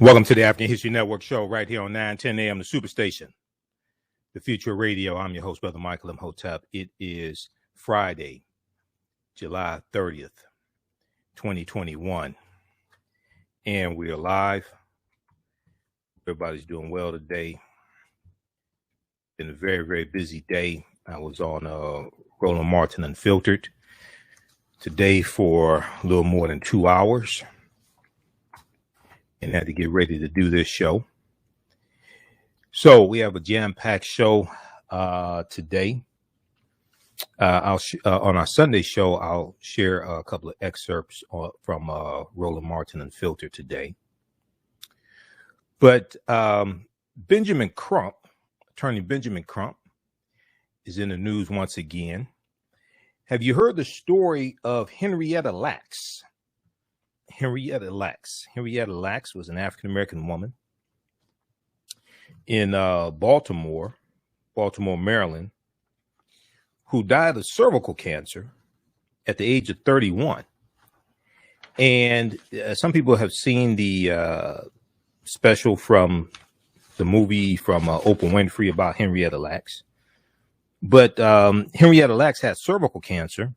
Welcome to the African History Network show right here on 910 a.m. the Superstation, the future radio. I'm your host, Brother Michael Imhotep. It is Friday, July 30th, 2021, and we're live. Everybody's doing well today. Been a very, very busy day. I was on Roland Martin Unfiltered today for a little more than 2 hours. And had to get ready to do this show. So we have a jam-packed show today. On our Sunday show, I'll share a couple of excerpts from Roland Martin Unfiltered today. But Benjamin Crump, attorney Benjamin Crump, is in the news once again. Have you heard the story of Henrietta Lacks? Henrietta Lacks. Henrietta Lacks was an African-American woman in Baltimore, Maryland, who died of cervical cancer at the age of 31. And some people have seen the special from the movie from Oprah Winfrey about Henrietta Lacks. But Henrietta Lacks had cervical cancer,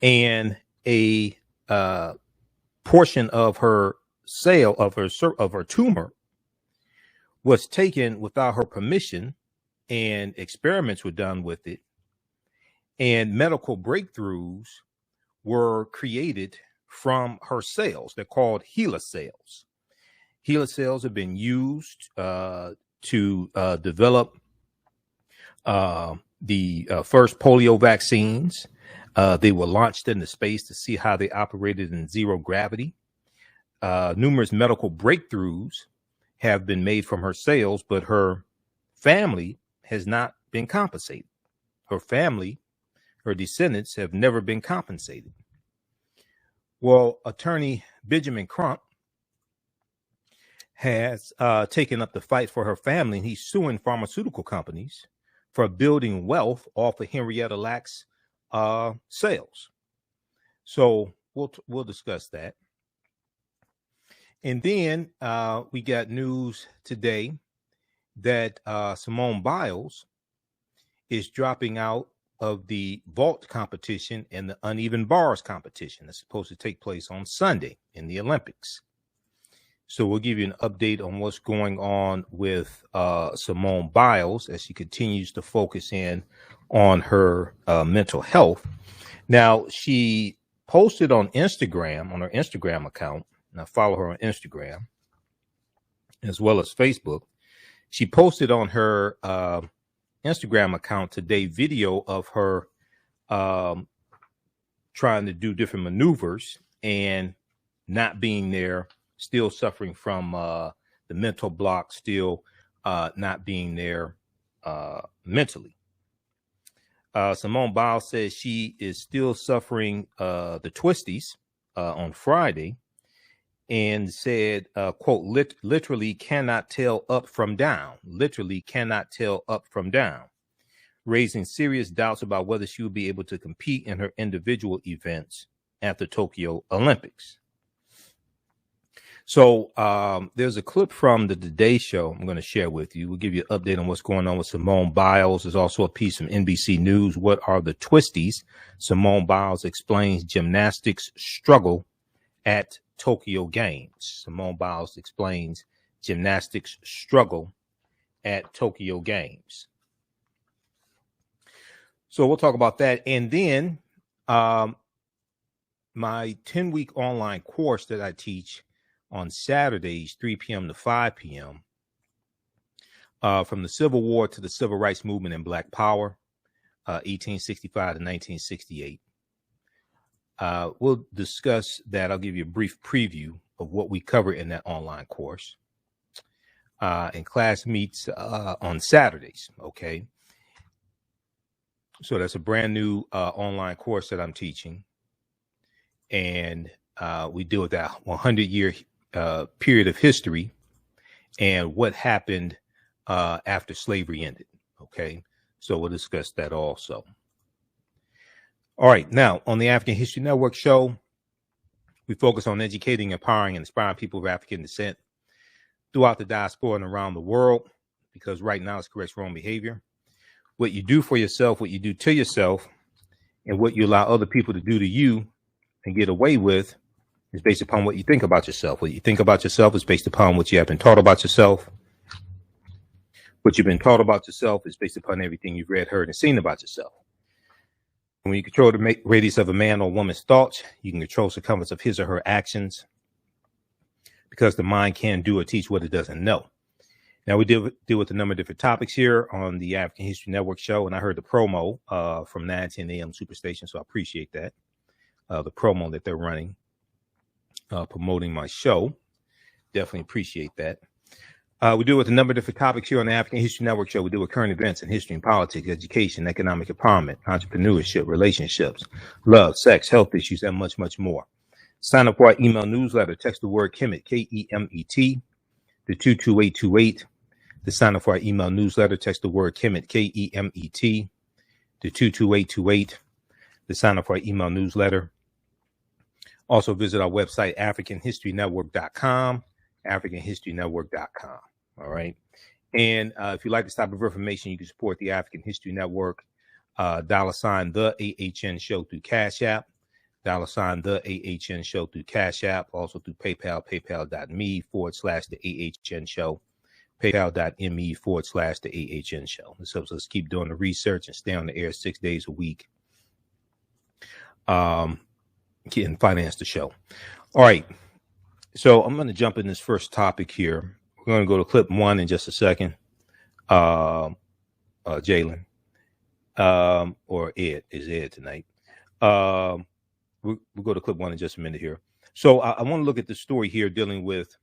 and a portion of her of her tumor was taken without her permission, and experiments were done with it, and medical breakthroughs were created from her cells. They're called HeLa cells. HeLa cells have been used to develop the first polio vaccines. They were launched into space to see how they operated in zero gravity. Numerous medical breakthroughs have been made from her cells, but her family has not been compensated. Her family, her descendants, have never been compensated. Well, attorney Benjamin Crump has taken up the fight for her family, and he's suing pharmaceutical companies for building wealth off of Henrietta Lacks' sales. So we'll discuss that. And then we got news today that Simone Biles is dropping out of the vault competition and the uneven bars competition that's supposed to take place on Sunday in the Olympics. So we'll give you an update on what's going on with Simone Biles as she continues to focus in on her mental health. Now, she posted on Instagram, on her Instagram account, and I follow her on Instagram as well as Facebook. She posted on her Instagram account today video of her trying to do different maneuvers and not being there, still suffering from the mental block, still not being there mentally. Simone Biles says she is still suffering the twisties on Friday, and said, quote, literally cannot tell up from down, literally cannot tell up from down, raising serious doubts about whether she will be able to compete in her individual events at the Tokyo Olympics. So there's a clip from the Today Show I'm going to share with you. We'll give you an update on what's going on with Simone Biles. There's also a piece from NBC News. What are the twisties? Simone Biles explains gymnastics struggle at Tokyo Games. Simone Biles explains gymnastics struggle at Tokyo Games. So we'll talk about that. And then my 10-week online course that I teach on Saturdays, 3 p.m. to 5 p.m., from the Civil War to the Civil Rights Movement and Black Power, 1865 to 1968. We'll discuss that. I'll give you a brief preview of what we cover in that online course. And class meets on Saturdays, okay? So that's a brand new online course that I'm teaching. And we deal with that 100-year period of history and what happened after slavery ended, okay? So we'll discuss that also. All right, now on the African History Network show, We focus on educating, empowering, and inspiring people of African descent throughout the diaspora and around the world, because right now it's corrects wrong behavior. What you do for yourself, what you do to yourself, and what you allow other people to do to you and get away with is based upon what you think about yourself. What you think about yourself is based upon what you have been taught about yourself. What you've been taught about yourself is based upon everything you've read, heard, and seen about yourself. When you control the radius of a man or woman's thoughts, you can control the circumference of his or her actions, because the mind can do or teach what it doesn't know. Now, we deal with a number of different topics here on the African History Network show, and I heard the promo from 9:10 a.m. Superstation, so I appreciate that, the promo that they're running, promoting my show. Definitely appreciate that. We deal with a number of different topics here on the African History Network show. We deal with current events in history and politics, education, economic empowerment, entrepreneurship, relationships, love, sex, health issues, and much, much more. Sign up for our email newsletter. Text the word Kemet, K-E-M-E-T, to 22828. To sign up for our email newsletter, text the word Kemet, K-E-M-E-T, to 22828. To sign up for our email newsletter. Also visit our website, AfricanHistoryNetwork.com, AfricanHistoryNetwork.com. All right. And if you like this type of information, you can support the African History Network, $ the AHN show through Cash App, $ the AHN show through Cash App, also through PayPal, paypal.me/the AHN show, paypal.me/the AHN show. This helps us keep doing the research and stay on the air 6 days a week, and finance the show. All right. So I'm going to jump in this first topic here. We're going to go to clip 1 in just a second. Jalen, or Ed, is Ed tonight. We'll go to clip 1 in just a minute here. So I want to look at the story here dealing with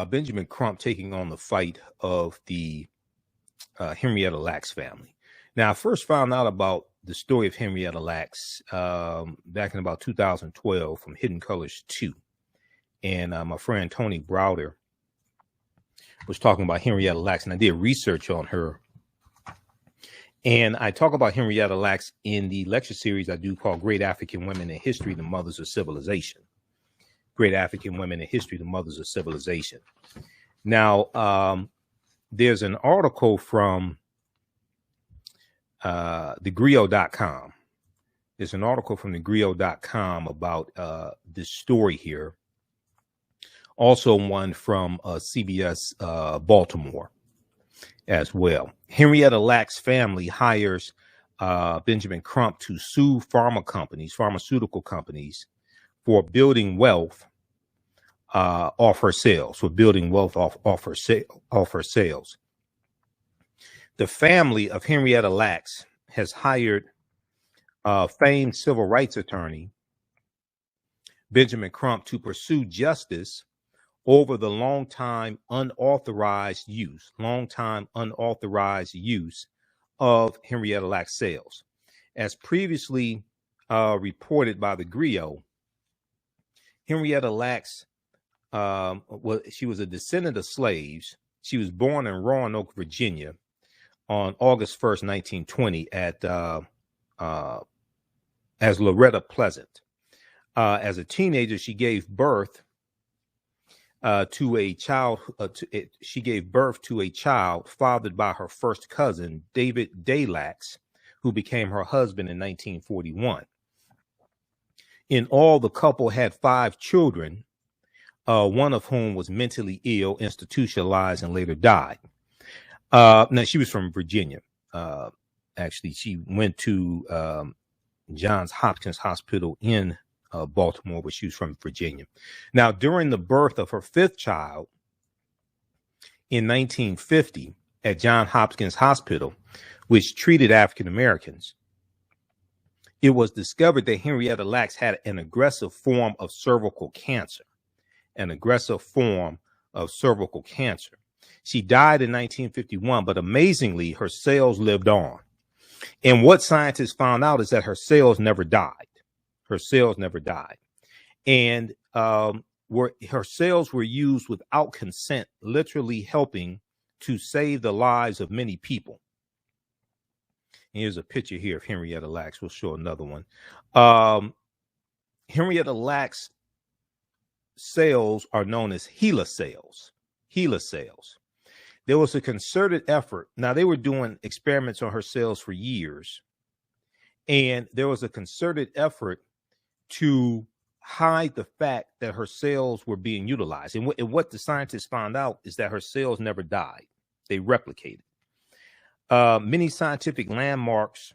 Benjamin Crump taking on the fight of the Henrietta Lacks family. Now, I first found out about the story of Henrietta Lacks back in about 2012 from Hidden Colors 2. And my friend Tony Browder was talking about Henrietta Lacks, and I did research on her. And I talk about Henrietta Lacks in the lecture series I do called Great African Women in History, the Mothers of Civilization. Great African Women in History, the Mothers of Civilization. Now, there's an article from thegrio.com. There's an article from thegrio.com about this story here. Also one from CBS Baltimore as well. Henrietta Lacks family hires Benjamin Crump to sue pharmaceutical companies for building wealth off her sales, off her sales. The family of Henrietta Lacks has hired famed civil rights attorney Benjamin Crump to pursue justice over the long-time unauthorized use of Henrietta Lacks sales. As previously reported by the Griot, Henrietta Lacks, she was a descendant of slaves. She was born in Roanoke, Virginia, on August 1st, 1920, as Loretta Pleasant. As a teenager, she gave birth to a child. She gave birth to a child fathered by her first cousin, David Day Lacks, who became her husband in 1941. In all, the couple had 5 children, one of whom was mentally ill, institutionalized, and later died. Now, she was from Virginia. Actually, she went to Johns Hopkins Hospital in Baltimore, but she was from Virginia. Now, during the birth of her 5th child in 1950 at Johns Hopkins Hospital, which treated African Americans, it was discovered that Henrietta Lacks had an aggressive form of cervical cancer. She died in 1951, but amazingly, her cells lived on. And what scientists found out is that her cells never died. And her cells were used without consent, literally helping to save the lives of many people. And here's a picture here of Henrietta Lacks. We'll show another one. Henrietta Lacks cells are known as HeLa cells. HeLa cells. There was a concerted effort. Now, they were doing experiments on her cells for years, and there was a concerted effort to hide the fact that her cells were being utilized. And what the scientists found out is that her cells never died. They replicated. Many scientific landmarks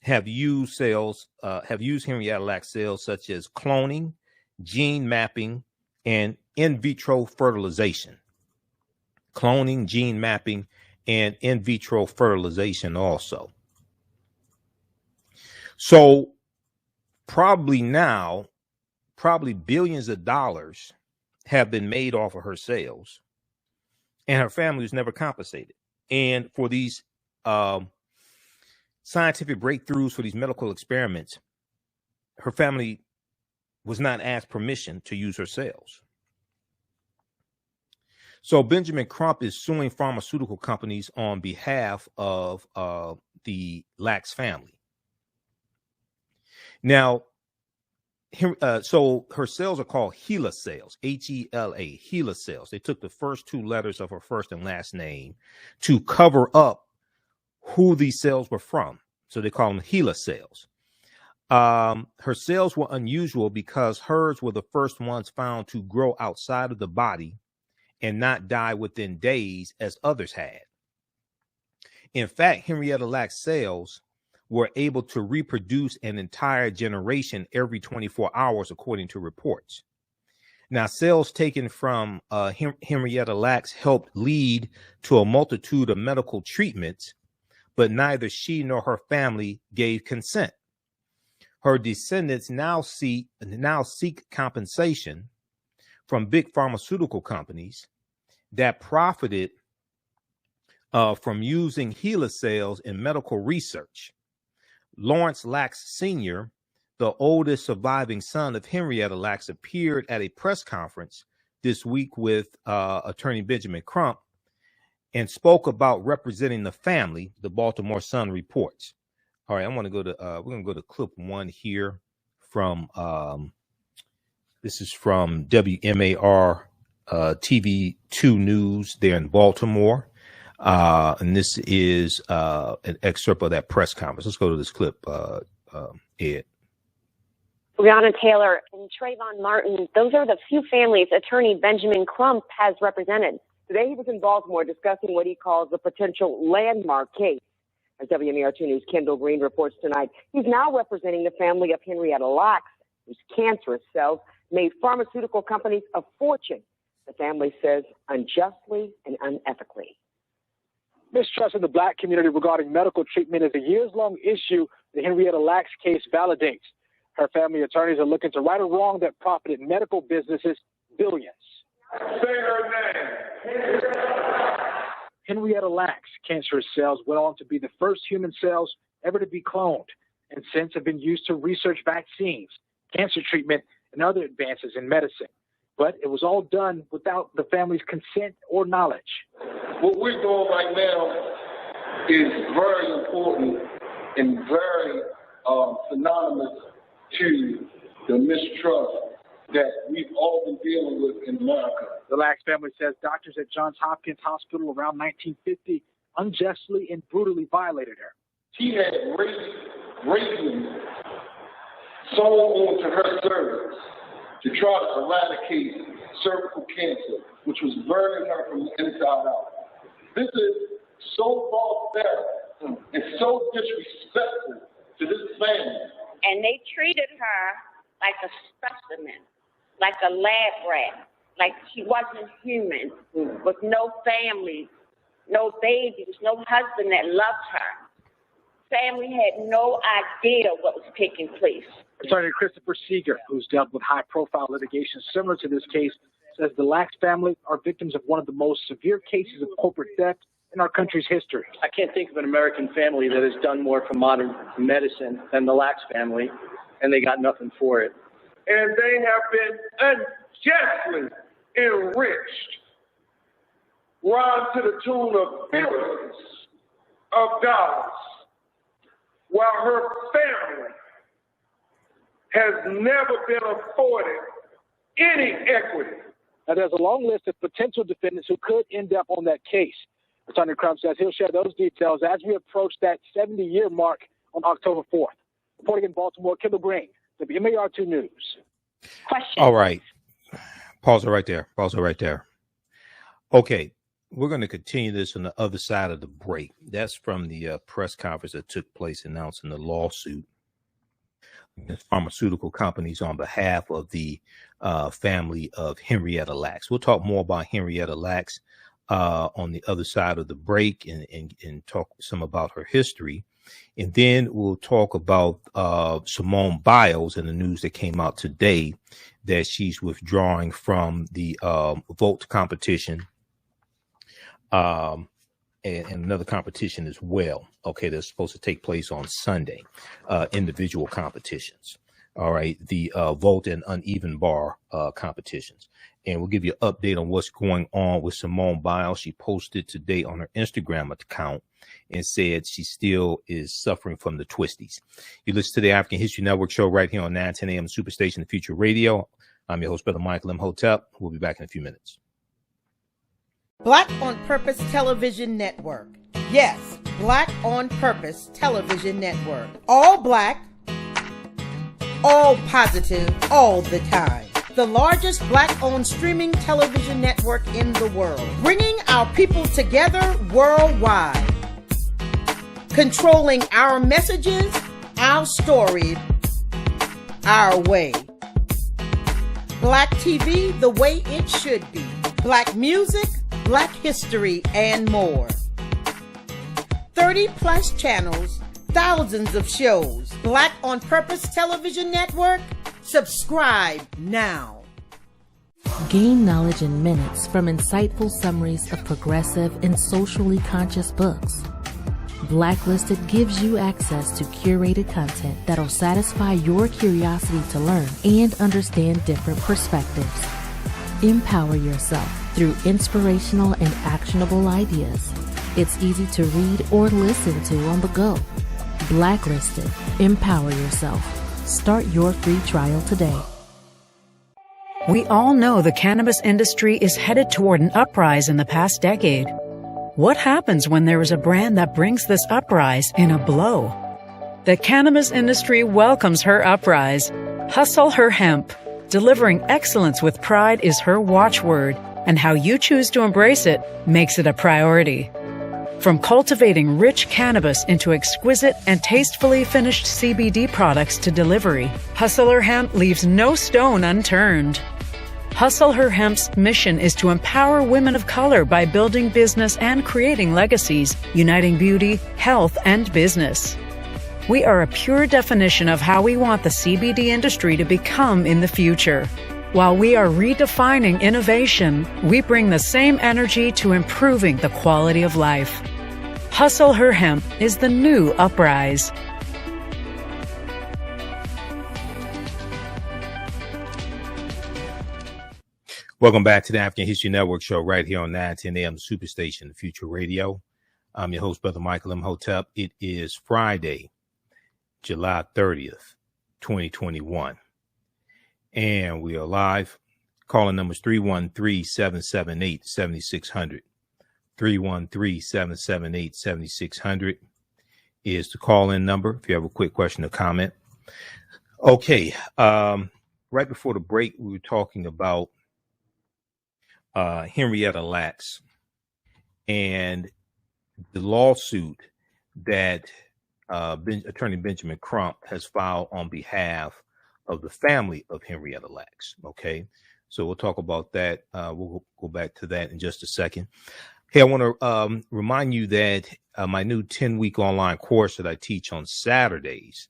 have used Henrietta Lacks cells, such as cloning, gene mapping, and in vitro fertilization. Cloning, gene mapping, and in vitro fertilization also. So probably billions of dollars have been made off of her cells, and her family was never compensated. And for these scientific breakthroughs, for these medical experiments, her family was not asked permission to use her cells. So Benjamin Crump is suing pharmaceutical companies on behalf of the Lacks family. Now, so her cells are called HeLa cells, H-E-L-A, HeLa cells. They took the first two letters of her first and last name to cover up who these cells were from. So they call them HeLa cells. Her cells were unusual because hers were the first ones found to grow outside of the body and not die within days as others had. In fact, Henrietta Lacks cells were able to reproduce an entire generation every 24 hours, according to reports. Now, cells taken from Henrietta Lacks helped lead to a multitude of medical treatments, but neither she nor her family gave consent. Her descendants now seek compensation from big pharmaceutical companies that profited from using HeLa cells in medical research. Lawrence Lacks Sr., the oldest surviving son of Henrietta Lacks, appeared at a press conference this week with attorney Benjamin Crump and spoke about representing the family, the Baltimore Sun reports. All right, we're going to go to clip one here from, this is from WMAR TV 2 News there in Baltimore. And this is an excerpt of that press conference. Let's go to this clip, Ed. Breonna Taylor and Trayvon Martin, those are the few families attorney Benjamin Crump has represented. Today he was in Baltimore discussing what he calls a potential landmark case. As WMAR 2 News' Kendall Green reports tonight, he's now representing the family of Henrietta Lacks, whose cancerous cells made pharmaceutical companies a fortune, the family says unjustly and unethically. Mistrust in the black community regarding medical treatment is a years-long issue the Henrietta Lacks case validates. Her family attorneys are looking to right a wrong that profited medical businesses billions. Say her name. Henrietta Lacks' cancerous cells went on to be the first human cells ever to be cloned, and since have been used to research vaccines, cancer treatment, and other advances in medicine. But it was all done without the family's consent or knowledge. What we're doing right now is very important and very synonymous to the mistrust that we've all been dealing with in America. The Lacks family says doctors at Johns Hopkins Hospital around 1950 unjustly and brutally violated her. She had racism sewn onto her cervix to try to eradicate cervical cancer, which was burning her from the inside out. This is so barbaric and so disrespectful to this family. And they treated her like a specimen, like a lab rat, like she wasn't human, with no family, no babies, no husband that loved her. Family had no idea what was taking place. Attorney Christopher Seeger, who's dealt with high-profile litigation similar to this case, says the Lacks family are victims of one of the most severe cases of corporate theft in our country's history. I can't think of an American family that has done more for modern medicine than the Lacks family, and they got nothing for it. And they have been unjustly enriched, robbed to the tune of billions of dollars, while her family has never been afforded any equity. Now, there's a long list of potential defendants who could end up on that case. Attorney Crump says he'll share those details as we approach that 70-year mark on October 4th. Reporting in Baltimore, Kendall Green, WMAR2 News. Question. All right. Pause it right there. Okay. We're going to continue this on the other side of the break. That's from the press conference that took place announcing the lawsuit against pharmaceutical companies on behalf of the family of Henrietta Lacks. We'll talk more about Henrietta Lacks on the other side of the break and talk some about her history. And then we'll talk about Simone Biles and the news that came out today that she's withdrawing from the vote competition and another competition as well. Okay, that's supposed to take place on Sunday, individual competitions. All right, the vote and uneven bar competitions. And we'll give you an update on what's going on with Simone Biles. She posted today on her Instagram account and said she still is suffering from the twisties. You listen to the African History Network show right here on 910 AM Superstation, the Future Radio. I'm your host, Brother Michael Imhotep. We'll be back in a few minutes. Black on Purpose Television Network. Yes, Black on Purpose Television Network. All black, all positive, all the time. The largest black-owned streaming television network in the world. Bringing our people together worldwide. Controlling our messages, our stories, our way. Black TV the way it should be. Black music, Black history, and more. 30-plus channels, thousands of shows. Black on Purpose Television Network. Subscribe now. Gain knowledge in minutes from insightful summaries of progressive and socially conscious books. Blacklisted gives you access to curated content that'll satisfy your curiosity to learn and understand different perspectives. Empower yourself through inspirational and actionable ideas. It's easy to read or listen to on the go. Blacklisted. Empower yourself. Start your free trial today. We all know the cannabis industry is headed toward an uprise in the past decade. What happens when there is a brand that brings this uprise in a blow? The cannabis industry welcomes her uprise. Hustle her hemp. Delivering excellence with pride is her watchword, and how you choose to embrace it makes it a priority. From cultivating rich cannabis into exquisite and tastefully finished CBD products to delivery, Hustle Her Hemp leaves no stone unturned. Hustle Her Hemp's mission is to empower women of color by building business and creating legacies, uniting beauty, health, and business. We are a pure definition of how we want the CBD industry to become in the future. While we are redefining innovation, we bring the same energy to improving the quality of life. Hustle Her Hemp is the new uprise. Welcome back to the African History Network show right here on 910 AM Superstation, the Future Radio. I'm your host, Brother Michael Imhotep. It is Friday, July 30th, 2021. And we are live. Calling numbers 313-778-7600. 313-778-7600 is the call-in number if you have a quick question or comment. Okay. Right before the break, we were talking about Henrietta Lacks and the lawsuit that Attorney Benjamin Crump has filed on behalf of the family of Henrietta Lacks. Okay, so we'll talk about that. We'll go back to that in just a second. Hey, I want to remind you that my new 10-week online course that I teach on Saturdays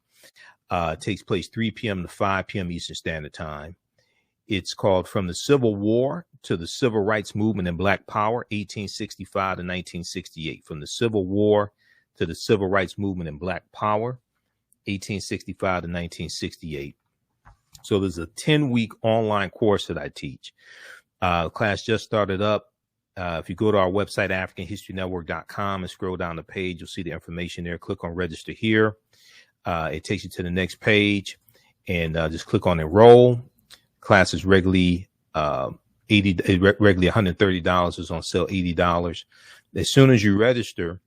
takes place 3 p.m. to 5 p.m. Eastern Standard Time. It's called From the Civil War to the Civil Rights Movement and Black Power, 1865 to 1968. From the Civil War to the Civil Rights Movement and Black Power, 1865 to 1968. So there's a 10-week online course that I teach. Class just started up. If you go to our website, AfricanHistoryNetwork.com, and scroll down the page, you'll see the information there. Click on register here. It takes you to the next page. and just click on enroll. Class is regularly regularly $130, is on sale $80. As soon as you register,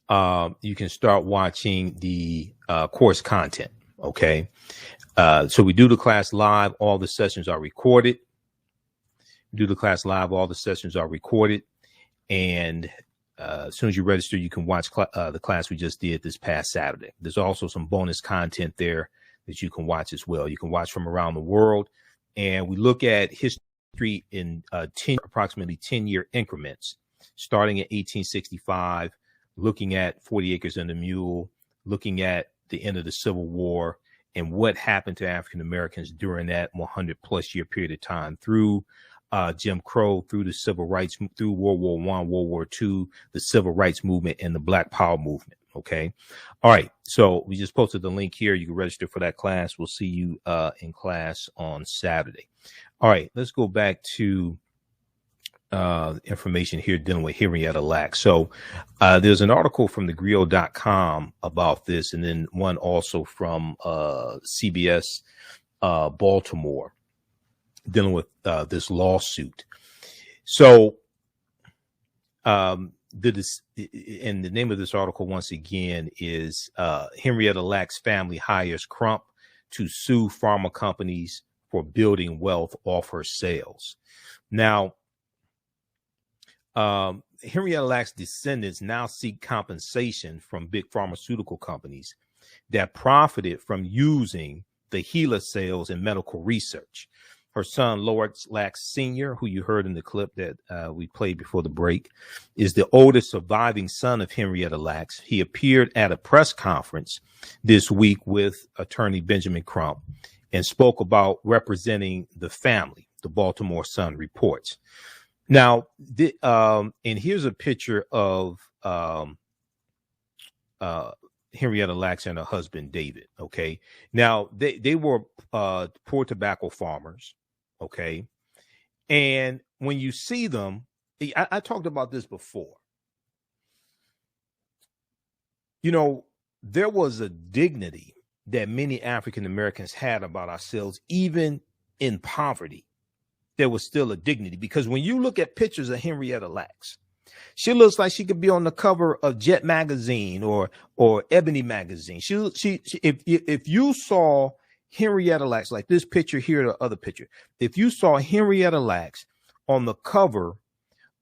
you can start watching the course content. Okay. So we do the class live. All the sessions are recorded. And as soon as you register, you can watch the class we just did this past Saturday. There's also some bonus content there that you can watch as well. You can watch from around the world. And we look at history in approximately 10-year increments, starting in 1865, looking at 40 Acres and a Mule, looking at the end of the Civil War and what happened to African Americans during that 100+ year period of time, through Jim Crow, through the civil rights, through World War I, World War II, the civil rights movement, and the Black Power movement. Okay. All right. So we just posted the link here. You can register for that class. We'll see you in class on Saturday. All right. Let's go back to information here dealing with Henrietta Lacks. So there's an article from thegrio.com about this, and then one also from CBS Baltimore dealing with this lawsuit. So and the name of this article, once again, is Henrietta Lacks' family hires Crump to sue pharma companies for building wealth off her sales. Now, Henrietta Lacks' descendants now seek compensation from big pharmaceutical companies that profited from using the HeLa sales in medical research. Her son, Lawrence Lacks Sr., who you heard in the clip that we played before the break, is the oldest surviving son of Henrietta Lacks. He appeared at a press conference this week with attorney Benjamin Crump and spoke about representing the family, the Baltimore Sun reports. Now, and here's a picture of Henrietta Lacks and her husband, David. Okay. Now, they were poor tobacco farmers. Okay. And when you see them, I talked about this before. You know, there was a dignity that many African Americans had about ourselves, even in poverty. There was still a dignity, because when you look at pictures of Henrietta Lacks, she looks like she could be on the cover of Jet magazine or Ebony magazine. If you saw Henrietta Lacks, like this picture here, the other picture, if you saw Henrietta Lacks on the cover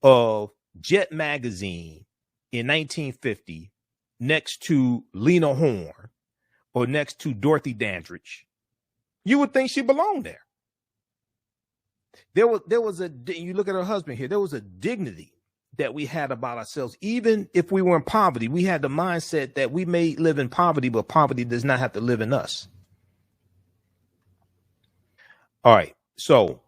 of Jet magazine in 1950 next to Lena Horne or next to Dorothy Dandridge, you would think she belonged there. There was you look at her husband here, there was a dignity that we had about ourselves. Even if we were in poverty, we had the mindset that we may live in poverty, but poverty does not have to live in us. All right. So,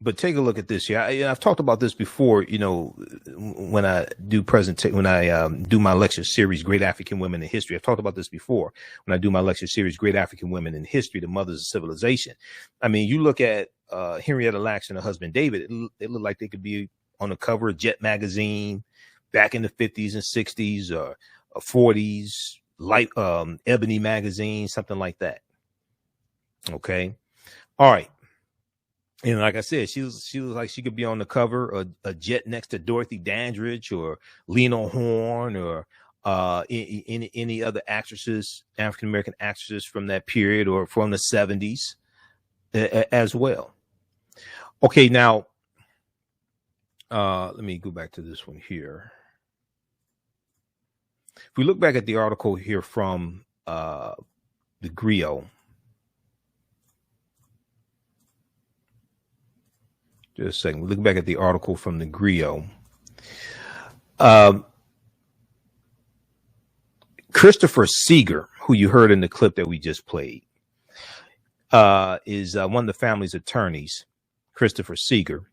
but take a look at this here. I've talked about this before, you know, when I do do my lecture series, Great African Women in History. I've talked about this before when I do my lecture series, Great African Women in History, the Mothers of Civilization. I mean, you look at Henrietta Lacks and her husband, David, they look like they could be on the cover of Jet magazine back in the 50s and 60s or 40s, like Ebony magazine, something like that. Okay. All right. And like I said, she was like she could be on the cover of a Jet next to Dorothy Dandridge or Lena Horne or any other actresses, African American actresses from that period or from the 70s as well. Okay, now let me go back to this one here. If we look back at the article here from the Grio. Just a second. Look back at the article from the Grio. Christopher Seeger, who you heard in the clip that we just played, is one of the family's attorneys, Christopher Seeger.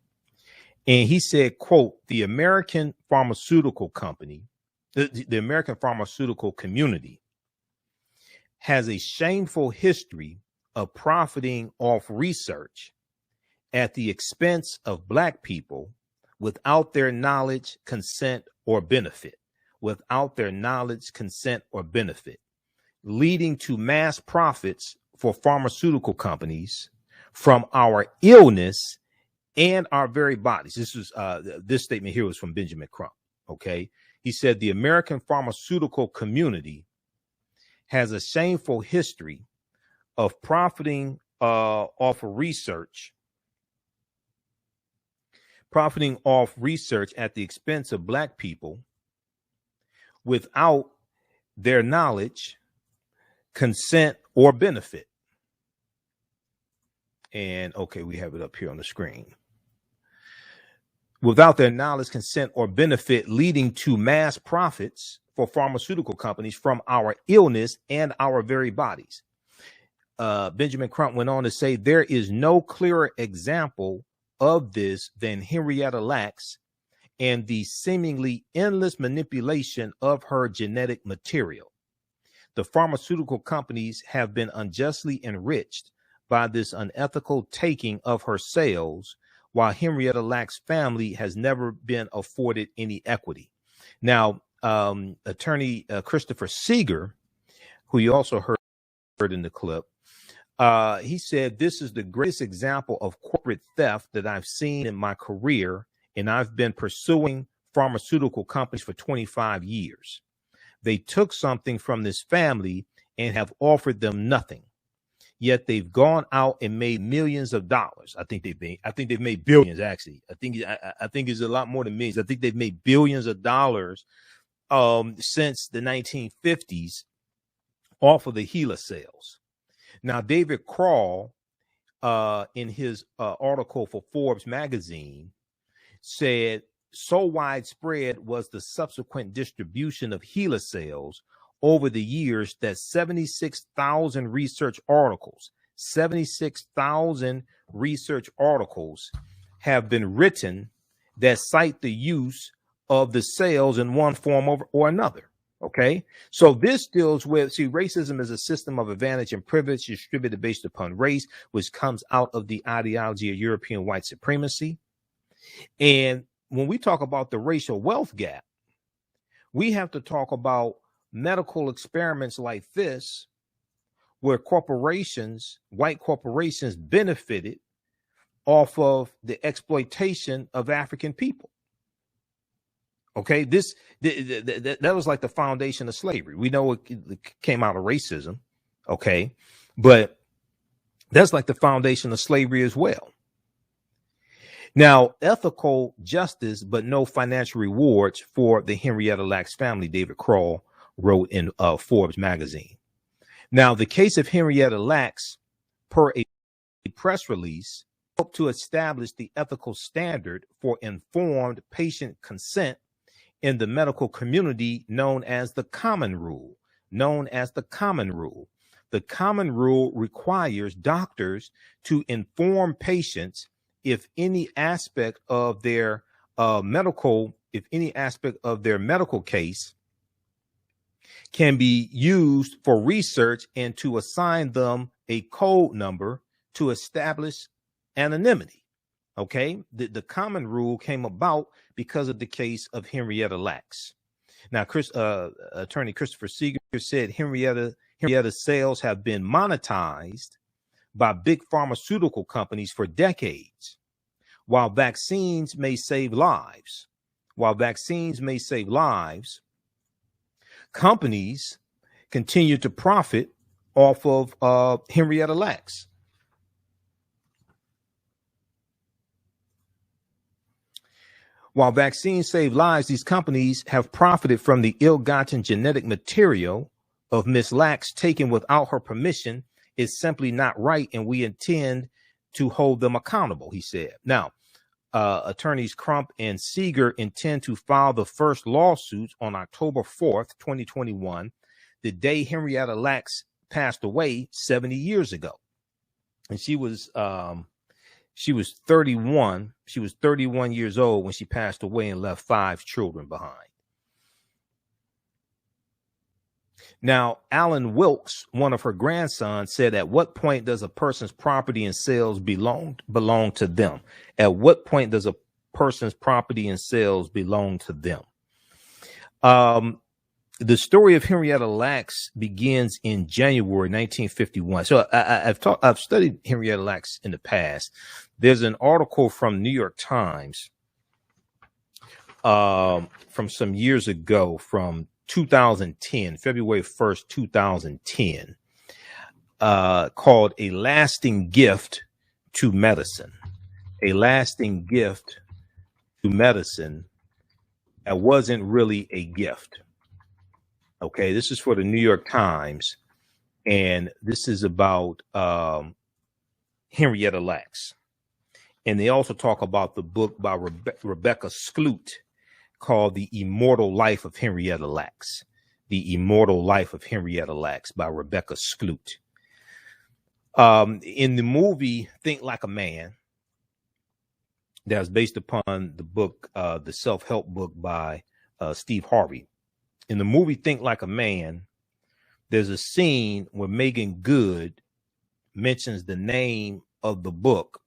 And he said, quote, the American pharmaceutical company, the American pharmaceutical community has a shameful history of profiting off research at the expense of Black people without their knowledge, consent, or benefit. Without their knowledge, consent, or benefit. leading to mass profits for pharmaceutical companies from our illness and our very bodies. This statement here was from Benjamin Crump. Okay. He said the American pharmaceutical community has a shameful history of profiting off of research at the expense of Black people without their knowledge, consent, or benefit. And okay, we have it up here on the screen. Without their knowledge, consent, or benefit, leading to mass profits for pharmaceutical companies from our illness and our very bodies. Benjamin Crump went on to say there is no clearer example of this than Henrietta Lacks and the seemingly endless manipulation of her genetic material. The pharmaceutical companies have been unjustly enriched by this unethical taking of her cells, while Henrietta Lacks' family has never been afforded any equity. Now, attorney Christopher Seeger, who you also heard in the clip, he said, this is the greatest example of corporate theft that I've seen in my career, and I've been pursuing pharmaceutical companies for 25 years. They took something from this family and have offered them nothing. Yet they've gone out and made millions of dollars. I think they've made billions, actually. I think it's a lot more than millions. I think they've made billions of dollars since the 1950s off of the Gila sales. Now, David Kroll, in his article for Forbes magazine, said so widespread was the subsequent distribution of Gila sales over the years that 76,000 research articles have been written that cite the use of the sales in one form or another. Okay, so this deals with, racism is a system of advantage and privilege distributed based upon race, which comes out of the ideology of European white supremacy. And when we talk about the racial wealth gap, we have to talk about medical experiments like this, where white corporations benefited off of the exploitation of African people. Okay, that was like the foundation of slavery. We know it came out of racism, okay, but that's like the foundation of slavery as well. Now, ethical justice, but no financial rewards for the Henrietta Lacks family, David Kroll wrote in Forbes magazine. Now, the case of Henrietta Lacks, per a press release, helped to establish the ethical standard for informed patient consent in the medical community known as the common rule. The common rule requires doctors to inform patients if any aspect of their medical case can be used for research, and to assign them a code number to establish anonymity. Okay, the common rule came about because of the case of Henrietta Lacks. Now, attorney Christopher Seeger said Henrietta's sales have been monetized by big pharmaceutical companies for decades. While vaccines may save lives, companies continue to profit off of Henrietta Lacks. While vaccines save lives, these companies have profited from the ill-gotten genetic material of Miss Lacks taken without her permission. Is simply not right, and we intend to hold them accountable, he said. Now, attorneys Crump and Seeger intend to file the first lawsuits on October 4th, 2021, the day Henrietta Lacks passed away 70 years ago. And she was 31. She was 31 years old when she passed away and left 5 children behind. Now, Alan Wilkes, one of her grandsons, said, at what point does a person's property and sales belong to them? At what point does a person's property and sales belong to them? The story of Henrietta Lacks begins in January 1951. So I've studied Henrietta Lacks in the past. There's an article from New York Times from some years ago, from 2010, February 1st, 2010, called "A Lasting Gift to Medicine." A lasting gift to medicine that wasn't really a gift. Okay, this is for the New York Times, and this is about Henrietta Lacks. And they also talk about the book by Rebecca Skloot called "The Immortal Life of Henrietta Lacks." The Immortal Life of Henrietta Lacks by Rebecca Skloot. In the movie Think Like a Man, that was based upon the book, the self-help book by Steve Harvey. In the movie Think Like a Man, there's a scene where Megan Good mentions the name of the book,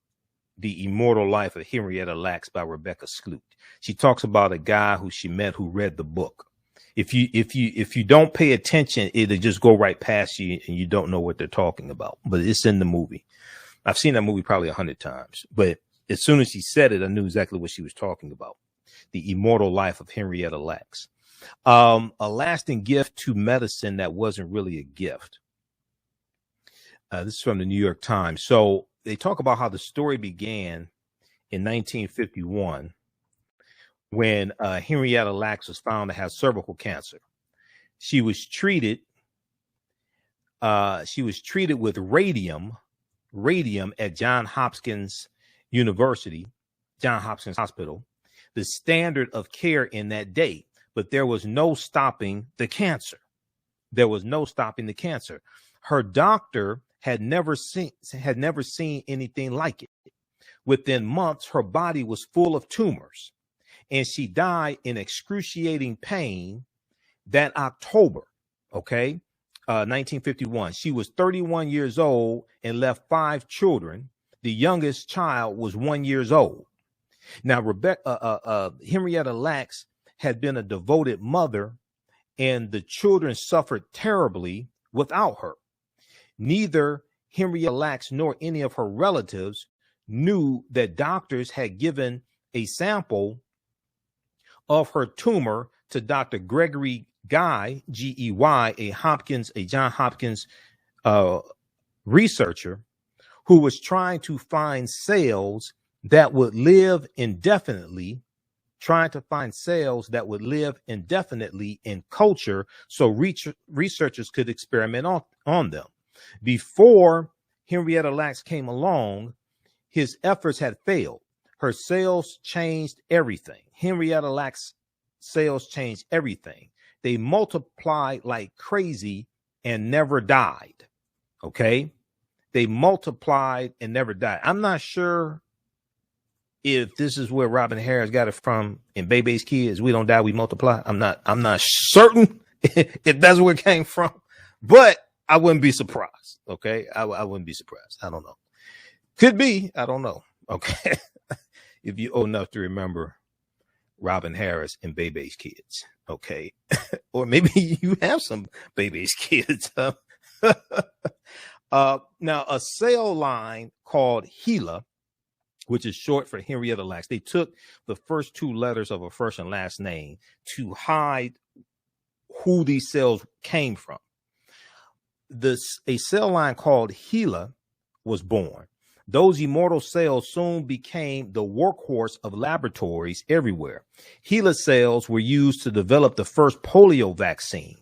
The Immortal Life of Henrietta Lacks by Rebecca Skloot. She talks about a guy who she met who read the book. If you don't pay attention, it'll just go right past you and you don't know what they're talking about. But it's in the movie. I've seen that movie probably 100 times. But as soon as she said it, I knew exactly what she was talking about. The Immortal Life of Henrietta Lacks. A lasting gift to medicine that wasn't really a gift. This is from the New York Times. So they talk about how the story began in 1951 when Henrietta Lacks was found to have cervical cancer. She was treated with radium at Johns Hopkins University, Johns Hopkins Hospital, the standard of care in that day. But there was no stopping the cancer. There was no stopping the cancer. Her doctor had never seen anything like it. Within months, her body was full of tumors, and she died in excruciating pain that October, 1951. She was 31 years old and left 5 children. The youngest child was 1 year old. Now, Henrietta Lacks had been a devoted mother, and the children suffered terribly without her. Neither Henrietta Lacks nor any of her relatives knew that doctors had given a sample of her tumor to Dr. Gregory Guy, G-E-Y, a Johns Hopkins researcher who was trying to find cells that would live indefinitely, in culture so researchers could experiment on them. Before Henrietta Lacks came along, his efforts had failed. Her cells changed everything. Henrietta Lacks' cells changed everything. They multiplied like crazy and never died. Okay? They multiplied and never died. I'm not sure if this is where Robin Harris got it from in Baby's Kids. We don't die, we multiply. I'm not certain if that's where it came from, but I wouldn't be surprised. Okay. I wouldn't be surprised. I don't know. Could be. I don't know. Okay. If you're old enough to remember Robin Harris and Baby's Kids. Okay. Or maybe you have some Baby's Kids. Now a cell line called HeLa, which is short for Henrietta Lacks. They took the first 2 letters of her first and last name to hide who these cells came from. A cell line called HeLa was born. Those immortal cells soon became the workhorse of laboratories everywhere. HeLa cells were used to develop the first polio vaccine.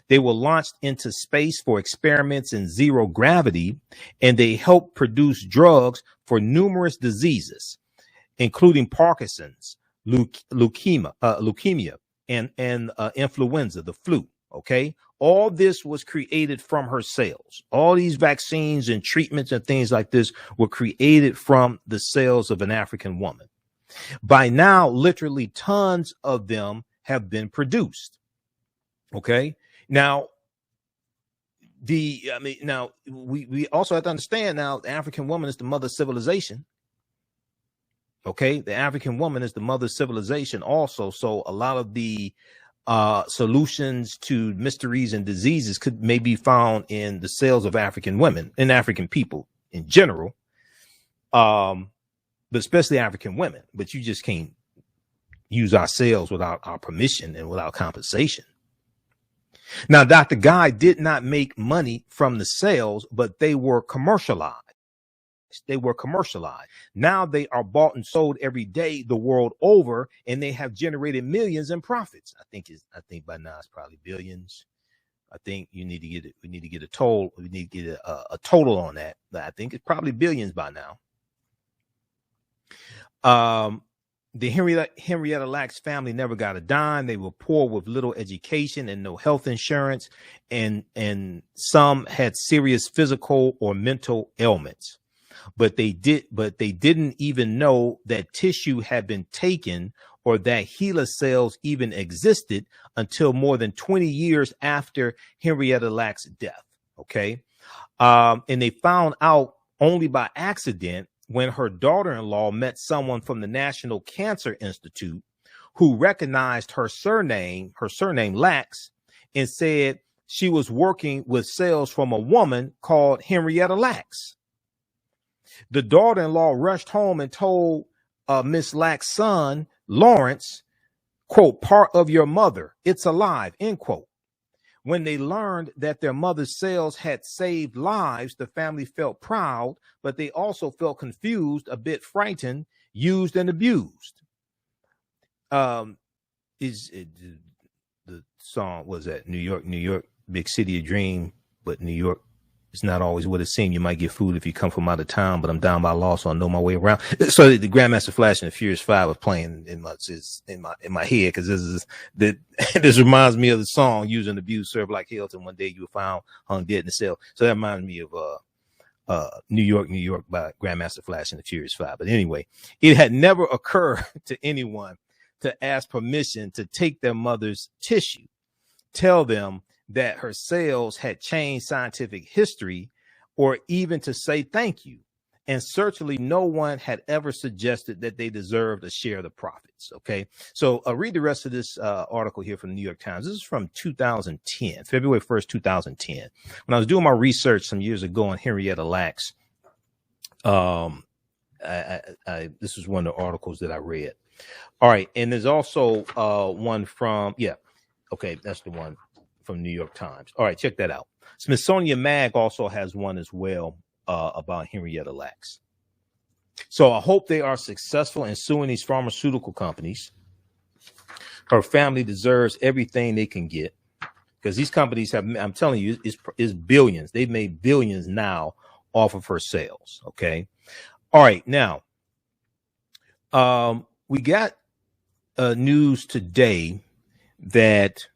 They were launched into space for experiments in zero gravity, and they helped produce drugs for numerous diseases, including Parkinson's, leukemia, and influenza, the flu. Okay. All this was created from her cells. All these vaccines and treatments and things like this were created from the cells of an African woman. By now, literally tons of them have been produced. Okay. Now, we also have to understand now the African woman is the mother of civilization. Okay. The African woman is the mother of civilization also. So a lot of the solutions to mysteries and diseases may be found in the cells of African women and African people in general, but especially African women. But you just can't use our cells without our permission and without compensation. Now, Dr. Guy did not make money from the cells, but they were commercialized. They were commercialized. Now they are bought and sold every day the world over, and they have generated millions in profits. I think by now it's probably billions. I think we need to get a total. We need to get a total on that. But I think it's probably billions by now. The Henrietta Lacks family never got a dime. They were poor with little education and no health insurance, and some had serious physical or mental ailments. But they didn't even know that tissue had been taken or that HeLa cells even existed until more than 20 years after Henrietta Lacks' death. Okay. And they found out only by accident when her daughter-in-law met someone from the National Cancer Institute who recognized her surname Lacks, and said she was working with cells from a woman called Henrietta Lacks. The daughter-in-law rushed home and told Miss Lacks' son, Lawrence, quote, "part of your mother, it's alive," end quote. When they learned that their mother's cells had saved lives, the family felt proud, but they also felt confused, a bit frightened, used and abused. The song was that New York, big city of dream, but New York is not always what it seems. You might get food if you come from out of town, but I'm down by law, so I know my way around. So the Grandmaster Flash and the Furious 5 was playing in my head, because this reminds me of the song "Used and Abused, Served Like Hilton. One day you were found hung dead in the cell." So that reminds me of New York by Grandmaster Flash and the Furious 5. But anyway, it had never occurred to anyone to ask permission to take their mother's tissue, tell them that her cells had changed scientific history, or even to say thank you. And certainly no one had ever suggested that they deserved a share of the profits. Okay. So read the rest of this article here from the New York Times. This is from 2010, February 1st, 2010. When I was doing my research some years ago on Henrietta Lacks, this was one of the articles that I read. All right. And there's also one from, okay, that's the one from New York Times. All right, check that out. Smithsonian Mag also has one as well about Henrietta Lacks. So I hope they are successful in suing these pharmaceutical companies. Her family deserves everything they can get, because these companies have, I'm telling you, is billions. They've made billions now off of her sales. Okay. All right. Now, we got news today that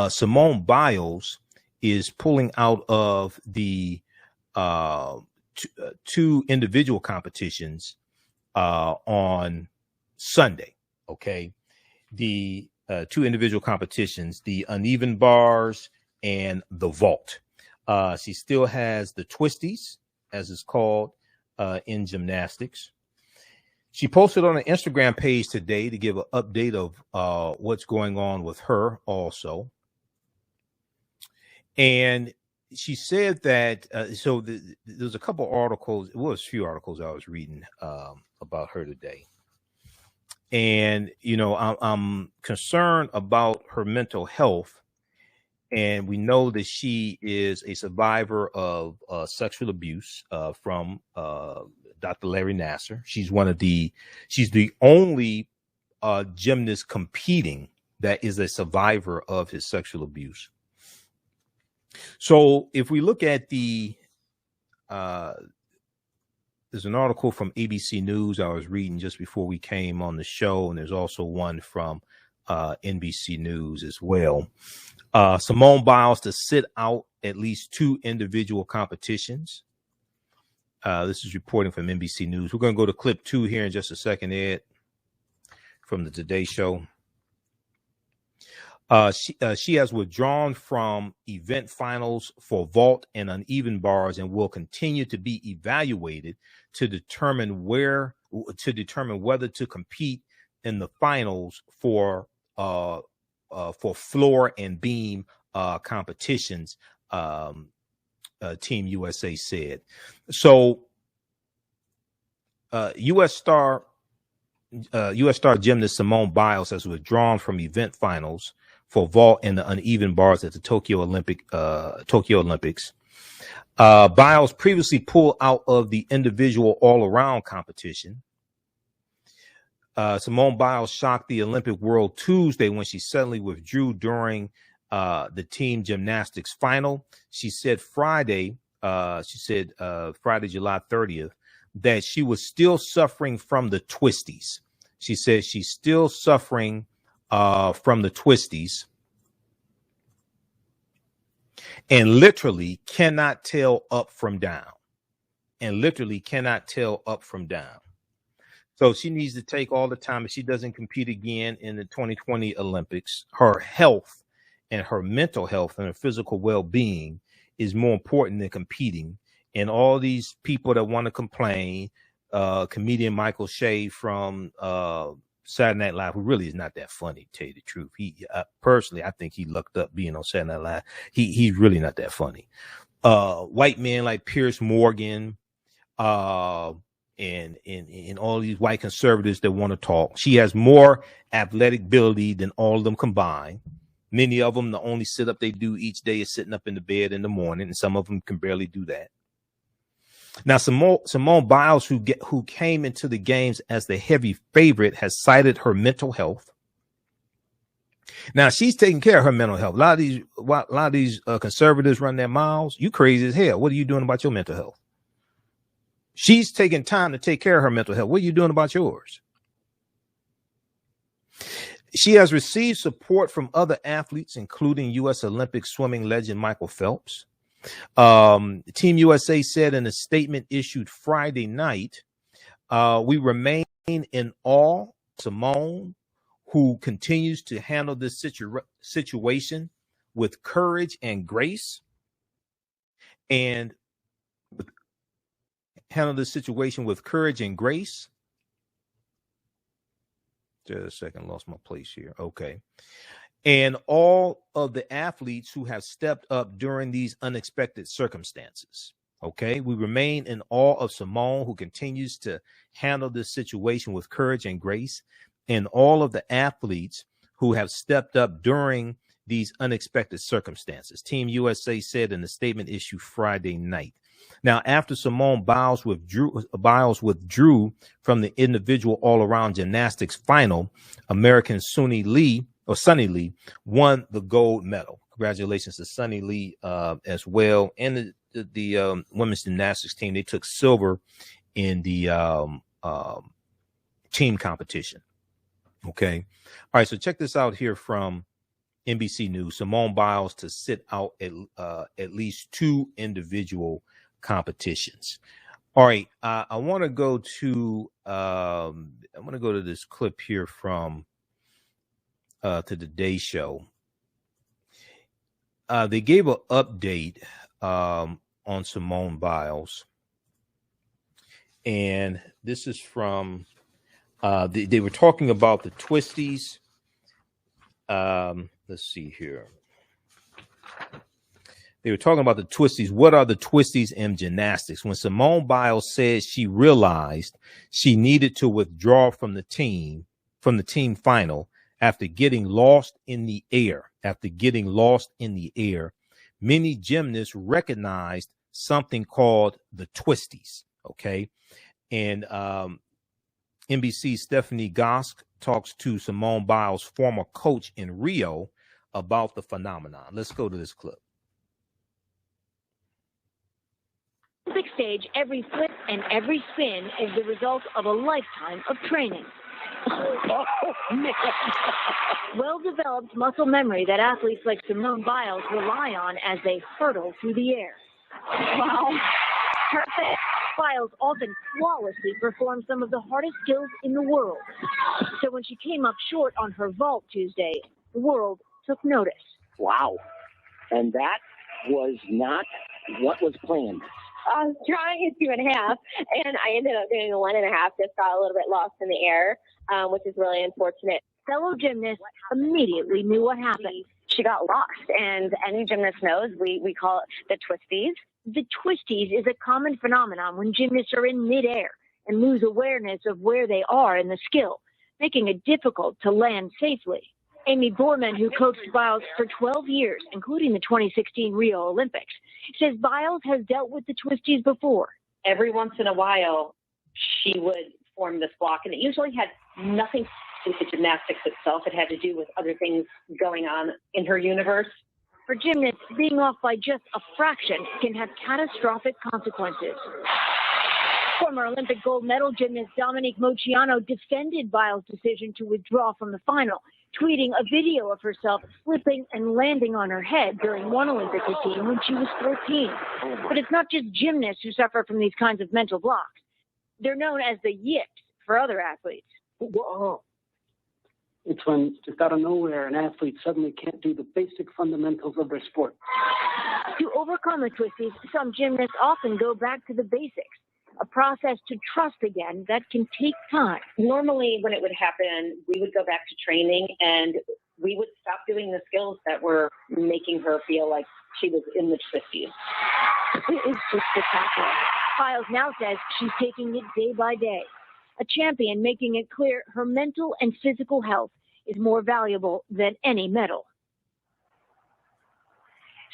Simone Biles is pulling out of the two individual competitions on Sunday. Okay. The two individual competitions, the uneven bars and the vault. She still has the twisties, as it's called in gymnastics. She posted on an Instagram page today to give an update of what's going on with her also. And she said that, there's a couple articles, it was a few articles I was reading about her today. And, I'm concerned about her mental health. And we know that she is a survivor of sexual abuse from Dr. Larry Nassar. She's the only gymnast competing that is a survivor of his sexual abuse. So if we look at there's an article from ABC News I was reading just before we came on the show, and there's also one from NBC News as well. Simone Biles to sit out at least two individual competitions. This is reporting from NBC News. We're going to go to clip 2 here in just a second, Ed, from the Today Show. She has withdrawn from event finals for vault and uneven bars and will continue to be evaluated to determine whether to compete in the finals for for floor and beam competitions. Team USA said. So, U.S. star gymnast Simone Biles has withdrawn from event finals for vault in the uneven bars at the Tokyo Olympics. Biles previously pulled out of the individual all-around competition. Simone Biles shocked the Olympic world Tuesday when she suddenly withdrew during the team gymnastics final. She said Friday, July 30th, that she was still suffering from the twisties. She said she's still suffering from the twisties and literally cannot tell up from down. So she needs to take all the time. If she doesn't compete again in the 2020 Olympics, her health and her mental health and her physical well-being is more important than competing. And all these people that want to complain, comedian Michael Shea from Saturday Night Live, who really is not that funny, to tell you the truth. Personally, I think he lucked up being on Saturday Night Live. He's really not that funny. White men like Piers Morgan, and all these white conservatives that want to talk. She has more athletic ability than all of them combined. Many of them, the only sit-up they do each day is sitting up in the bed in the morning, and some of them can barely do that. Now, Simone Biles, who came into the games as the heavy favorite, has cited her mental health. Now, she's taking care of her mental health. A lot of these conservatives run their mouths. You crazy as hell. What are you doing about your mental health? She's taking time to take care of her mental health. What are you doing about yours? She has received support from other athletes, including U.S. Olympic swimming legend Michael Phelps. Team USA said in a statement issued Friday night, we remain in awe of Simone, who continues to handle this situation with courage and grace, and Just a second, lost my place here. Okay. And all of the athletes who have stepped up during these unexpected circumstances. Okay. We remain in awe of Simone, who continues to handle this situation with courage and grace, and all of the athletes who have stepped up during these unexpected circumstances. Team USA said in a statement issued Friday night. Now, after Simone Biles withdrew from the individual all-around gymnastics final, American Sunny Lee won the gold medal. Congratulations to Sunny Lee as well, and the women's gymnastics team. They took silver in the team competition. Okay, all right. So check this out here from NBC News. Simone Biles to sit out at least 2 individual competitions. All right, I want to go to this clip here from to TheAHNShow. They gave an update on Simone Biles, and this is from they were talking about the twisties. Let's see here. They were talking about the twisties. What are the twisties in gymnastics? When Simone Biles said she realized she needed to withdraw from the team final after getting lost in the air. Many gymnasts recognized something called the twisties. Okay. And NBC's Stephanie Gosk talks to Simone Biles' former coach in Rio about the phenomenon. Let's go to this clip. Olympic stage, every flip and every spin is the result of a lifetime of training. Well-developed muscle memory that athletes like Simone Biles rely on as they hurtle through the air. Wow. Perfect. Biles often flawlessly performed some of the hardest skills in the world. So when she came up short on her vault Tuesday, the world took notice. Wow. And that was not what was planned. I was trying a 2.5, and I ended up doing a 1.5. Just got a little bit lost in the air, which is really unfortunate. fellow gymnasts immediately knew what happened. She got lost, and any gymnast knows we call it the twisties. The twisties is a common phenomenon when gymnasts are in midair and lose awareness of where they are in the skill, making it difficult to land safely. Amy Borman, who coached Biles for 12 years, including the 2016 Rio Olympics, says Biles has dealt with the twisties before. Every once in a while, she would form this block, and it usually had nothing to do with the gymnastics itself. It had to do with other things going on in her universe. For gymnasts, being off by just a fraction can have catastrophic consequences. Former Olympic gold medal gymnast Dominique Moceanu defended Biles' decision to withdraw from the final, tweeting a video of herself slipping and landing on her head during one Olympic routine when she was 13. But it's not just gymnasts who suffer from these kinds of mental blocks. They're known as the yips for other athletes. Whoa. It's when, just out of nowhere, an athlete suddenly can't do the basic fundamentals of their sport. To overcome the twisties, some gymnasts often go back to the basics, a process to trust again that can take time. Normally, when it would happen, we would go back to training and we would stop doing the skills that were making her feel like she was in the twisties. It is just spectacular. Biles now says she's taking it day by day. A champion making it clear her mental and physical health is more valuable than any medal.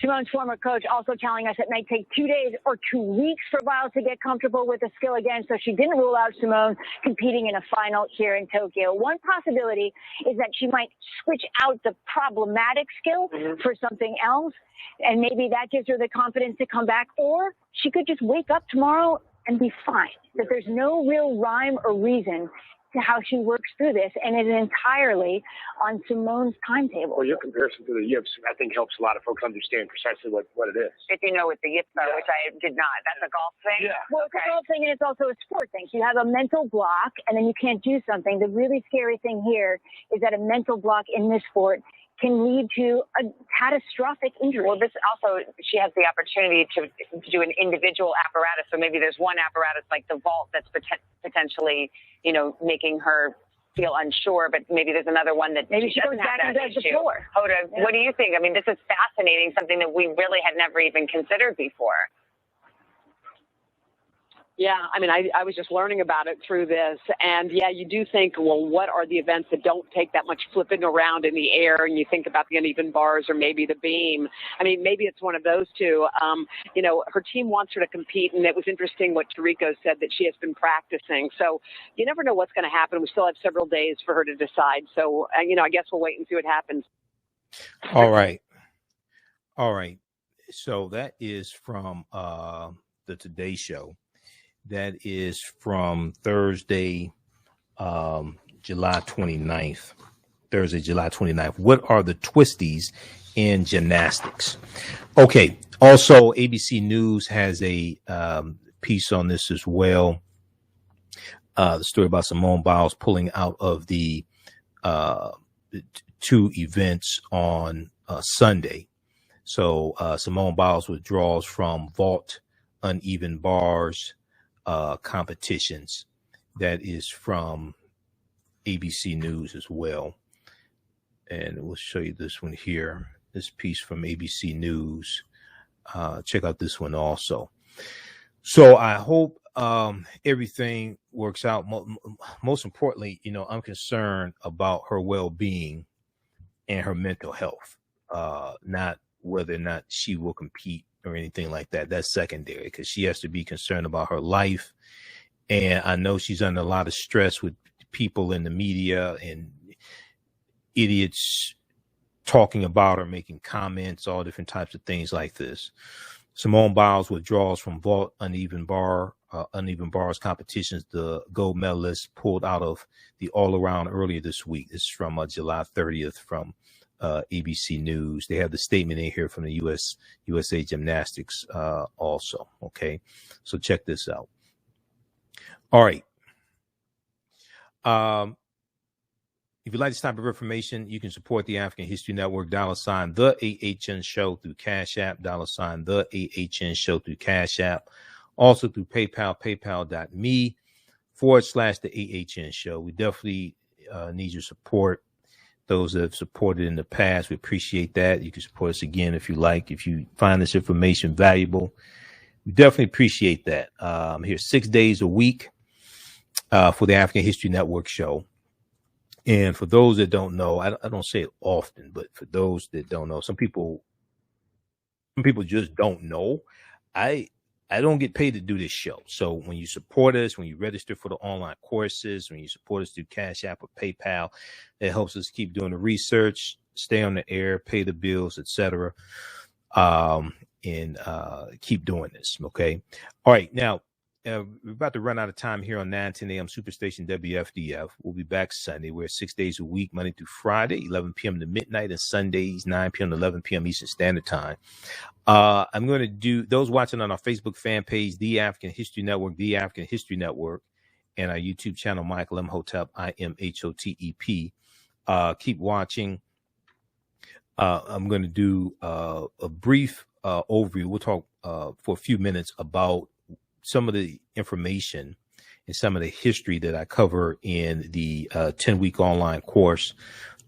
Simone's former coach also telling us it may take 2 days or 2 weeks for Biles to get comfortable with the skill again, so she didn't rule out Simone competing in a final here in Tokyo. One possibility is that she might switch out the problematic skill for something else, and maybe that gives her the confidence to come back, or she could just wake up tomorrow and be fine, that there's no real rhyme or reason to how she works through this, and it's entirely on Simone's timetable. Well, your comparison to the yips, I think, helps a lot of folks understand precisely what it is. If you know what the yips are, which I did not. That's a golf thing? Yeah. Well, it's a golf thing, and it's also a sport thing. So you have a mental block, and then you can't do something. The really scary thing here is that a mental block in this sport can lead to a catastrophic injury. Well, this also, she has the opportunity to do an individual apparatus. So maybe there's one apparatus like the vault that's potentially, making her feel unsure, but maybe there's another one that maybe she goes back and does the floor. Hoda, what do you think? I mean, this is fascinating, something that we really had never even considered before. Yeah, I mean, I was just learning about it through this. And, yeah, you do think, well, what are the events that don't take that much flipping around in the air? And you think about the uneven bars or maybe the beam. I mean, maybe it's one of those two. Her team wants her to compete. And it was interesting what Tarico said, that she has been practicing. So you never know what's going to happen. We still have several days for her to decide. So, I guess we'll wait and see what happens. All right. So that is from the Today Show. That is from Thursday, July 29th. Thursday, July 29th. What are the twisties in gymnastics? Okay. Also, ABC News has a piece on this as well. The story about Simone Biles pulling out of the two events on Sunday. So Simone Biles withdraws from vault, uneven bars, competitions. That is from ABC News as well. And we'll show you this one here. This piece from ABC News. Check out this one also. So I hope everything works out. Most importantly, I'm concerned about her well-being and her mental health, not whether or not she will compete or anything like that. That's secondary, because she has to be concerned about her life. And I know she's under a lot of stress with people in the media and idiots talking about her, making comments, all different types of things like this. Simone Biles withdraws from vault, uneven bars competitions. The gold medalist pulled out of the all-around earlier this week. This is from July 30th from ABC News. They have the statement in here from the USA Gymnastics also. Okay, so check this out. All right. If you like this type of information, you can support the African History Network, $ the AHN Show through Cash App, $ the AHN Show through Cash App, also through PayPal, paypal.me/the AHN Show. We definitely need your support. Those that have supported in the past, we appreciate that. You can support us again if you like. If you find this information valuable, we definitely appreciate that. I'm here 6 days a week for the African History Network show. And for those that don't know, I don't say it often, but for those that don't know, some people just don't know. I don't get paid to do this show. So when you support us, when you register for the online courses, when you support us through Cash App or PayPal, it helps us keep doing the research, stay on the air, pay the bills, etc. And keep doing this. Okay. All right. Now, we're about to run out of time here on 910 a.m. Superstation WFDF. We'll be back Sunday. We're 6 days a week, Monday through Friday, 11 p.m. to midnight, and Sundays, 9 p.m. to 11 p.m. Eastern Standard Time. I'm going to do those watching on our Facebook fan page, The African History Network, The African History Network, and our YouTube channel, Michael Imhotep, IMHOTEP. Keep watching. I'm going to do a brief overview. We'll talk for a few minutes about some of the information and some of the history that I cover in the 10-week online course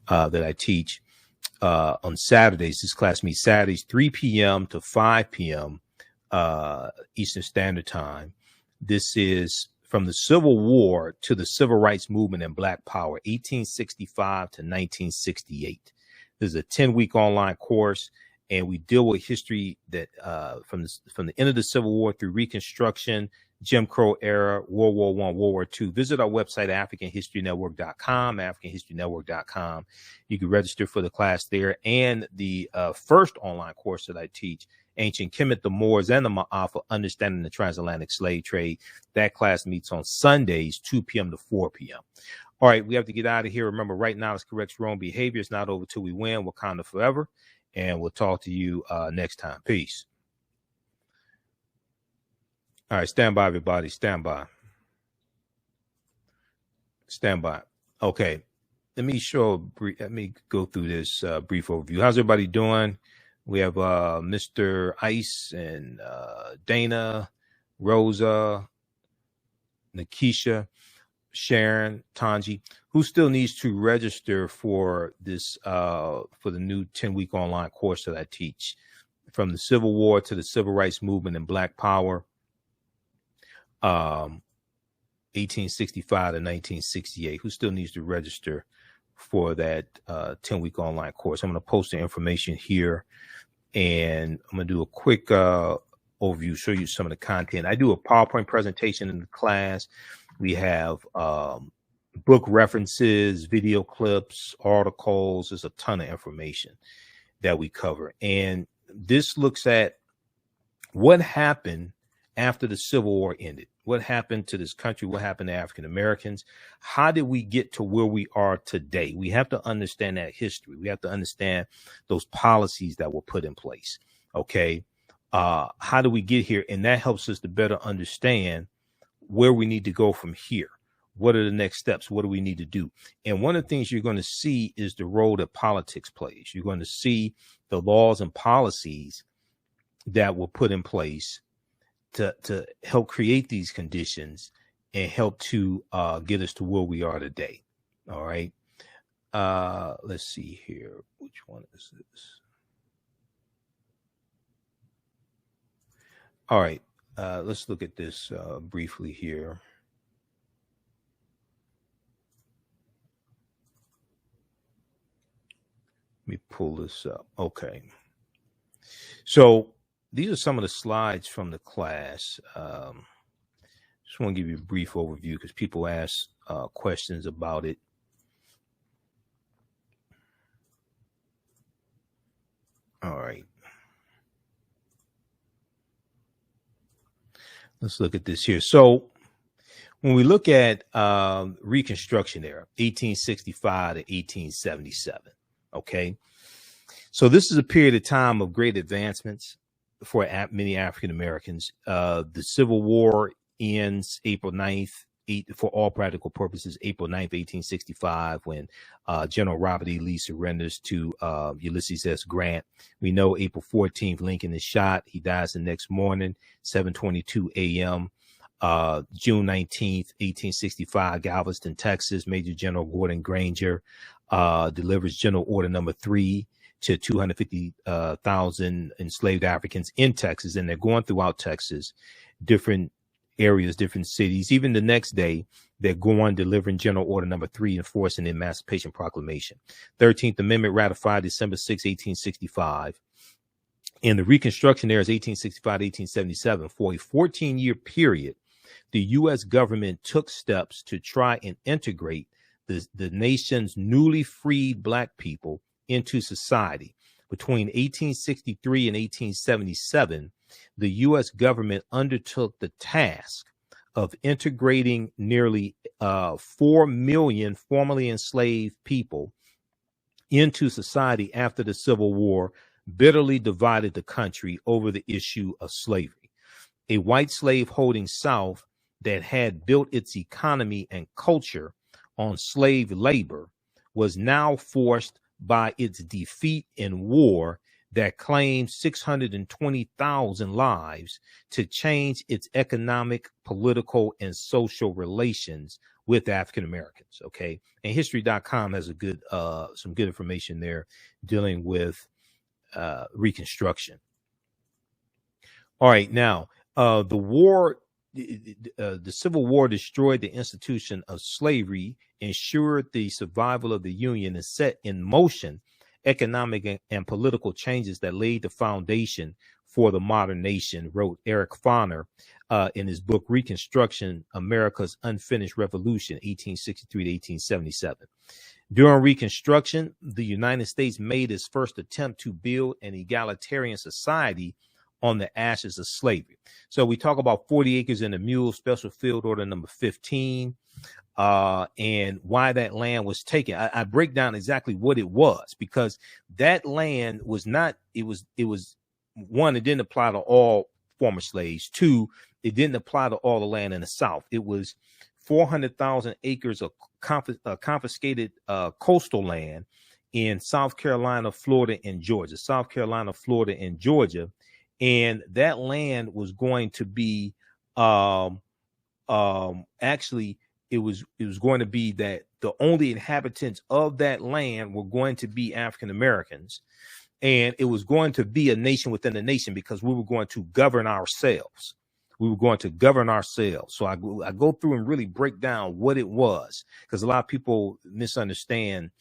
that I teach on Saturdays. This class meets Saturdays, 3 p.m. to 5 p.m. Eastern Standard Time. This is from the Civil War to the Civil Rights Movement and Black Power, 1865 to 1968. This is a 10-week online course, and we deal with history that from the end of the Civil War through Reconstruction, Jim Crow era, World War I, World War II. Visit our website, AfricanHistoryNetwork.com, AfricanHistoryNetwork.com. You can register for the class there. And the first online course that I teach, Ancient Kemet, the Moors, and the Ma'afa, Understanding the Transatlantic Slave Trade. That class meets on Sundays, 2 p.m. to 4 p.m. All right, we have to get out of here. Remember, right now, it's correct wrong behavior. It's not over till we win. Wakanda forever. And we'll talk to you next time. Peace. All right, stand by, everybody. Stand by. Stand by. Okay, let me go through this brief overview. How's everybody doing? We have Mr. Ice and Dana, Rosa, Nikisha, Sharon, Tanji. Who still needs to register for this for the new 10-week online course that I teach, from the Civil War to the Civil Rights Movement and Black Power, 1865 to 1968? Who still needs to register for that 10-week online course? I'm going to post the information here, and I'm going to do a quick overview, show you some of the content. I do a PowerPoint presentation in the class. We have book references, video clips, articles. There's a ton of information that we cover. And this looks at what happened after the Civil War ended. What happened to this country? What happened to African Americans? How did we get to where we are today? We have to understand that history. We have to understand those policies that were put in place. Okay. How do we get here? And that helps us to better understand where we need to go from here. What are the next steps? What do we need to do? And one of the things you're going to see is the role that politics plays. You're going to see the laws and policies that were put in place to help create these conditions and help to get us to where we are today. All right. Let's see here. Which one is this? All right. Let's look at this briefly here. Let me pull this up. Okay. So these are some of the slides from the class. Just want to give you a brief overview because people ask questions about it. All right. Let's look at this here. So when we look at Reconstruction era, 1865 to 1877, okay, so this is a period of time of great advancements for many African Americans. The Civil War ends April 9th, for all practical purposes, April 9th, 1865, when General Robert E. Lee surrenders to Ulysses S. Grant. We know April 14th, Lincoln is shot. He dies the next morning, 7:22 a.m. June 19th, 1865, Galveston, Texas, Major General Gordon Granger delivers General Order Number 3 to 250,000 enslaved Africans in Texas, and they're going throughout Texas, different areas, different cities. Even the next day, they're going delivering General Order Number 3, enforcing the Emancipation Proclamation. 13th Amendment ratified December 6, 1865. And the Reconstruction era is 1865 to 1877. For a 14-year period, the U.S. government took steps to try and integrate the nation's newly freed Black people into society. Between 1863 and 1877, the U.S. government undertook the task of integrating nearly 4 million formerly enslaved people into society after the Civil War bitterly divided the country over the issue of slavery. A white slave-holding South that had built its economy and culture on slave labor was now forced by its defeat in war that claimed 620,000 lives to change its economic, political, and social relations with African Americans. Okay, and History.com has a good, some good information there dealing with Reconstruction. All right, now the war. The Civil War destroyed the institution of slavery, ensured the survival of the Union, and set in motion economic and political changes that laid the foundation for the modern nation, wrote Eric Foner in his book Reconstruction, America's Unfinished Revolution, 1863 to 1877. During Reconstruction, the United States made its first attempt to build an egalitarian society on the ashes of slavery. So we talk about 40 acres and a mule, Special Field Order Number 15, and why that land was taken. I break down exactly what it was, because that land was not, it was one, it didn't apply to all former slaves. Two, it didn't apply to all the land in the South. It was 400,000 acres of confiscated coastal land in South Carolina, Florida, and Georgia. South Carolina, Florida, and Georgia. And that land was going to be actually it was going to be that the only inhabitants of that land were going to be African Americans, and it was going to be a nation within a nation, because we were going to govern ourselves. We were going to govern ourselves. So I go through and really break down what it was, because a lot of people misunderstand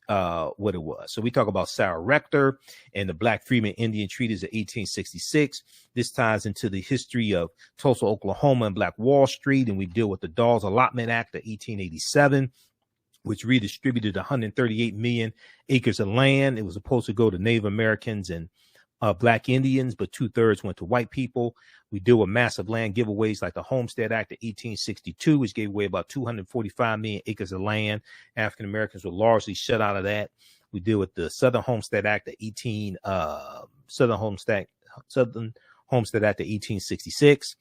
what it was. So we talk about Sarah Rector and the Black Freeman Indian Treaties of 1866. This ties into the history of Tulsa, Oklahoma, and Black Wall Street. And we deal with the Dawes Allotment Act of 1887, which redistributed 138 million acres of land. It was supposed to go to Native Americans and Black Indians, but 2/3 went to white people. We deal with massive land giveaways like the Homestead Act of 1862, which gave away about 245 million acres of land. African Americans were largely shut out of that. We deal with the Southern Homestead Act of Southern Homestead Act of 1866.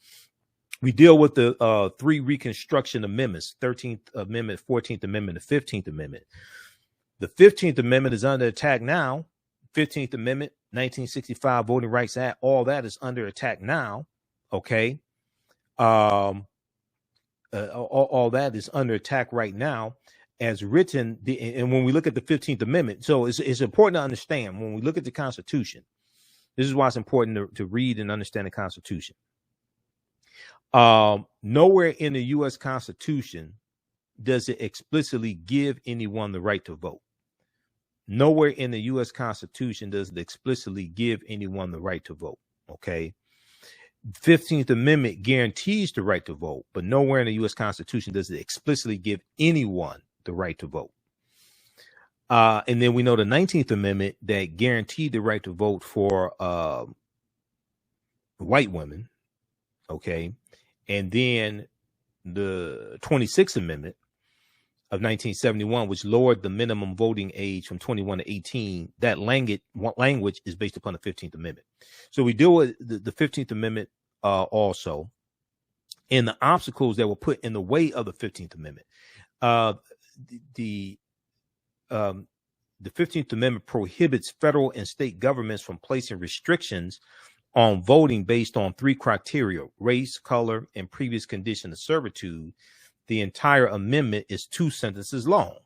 We deal with the 3 Reconstruction Amendments: 13th Amendment, 14th Amendment, and 15th Amendment. The 15th Amendment is under attack now. 15th Amendment, 1965 Voting Rights Act, all that is under attack now. Okay. All that is under attack right now as written. And when we look at the 15th Amendment, so it's important to understand when we look at the Constitution, this is why it's important to read and understand the Constitution. Nowhere in the U.S. Constitution does it explicitly give anyone the right to vote. Nowhere in the U.S. Constitution does it explicitly give anyone the right to vote. Okay. 15th Amendment guarantees the right to vote, but nowhere in the U.S. Constitution does it explicitly give anyone the right to vote. And then we know the 19th Amendment that guaranteed the right to vote for white women. Okay. And then the 26th Amendment of 1971, which lowered the minimum voting age from 21 to 18. That language is based upon the 15th Amendment. So we deal with the 15th Amendment also, and the obstacles that were put in the way of the 15th Amendment. The 15th Amendment prohibits federal and state governments from placing restrictions on voting based on 3 criteria: race, color, and previous condition of servitude. The entire amendment is 2 sentences long.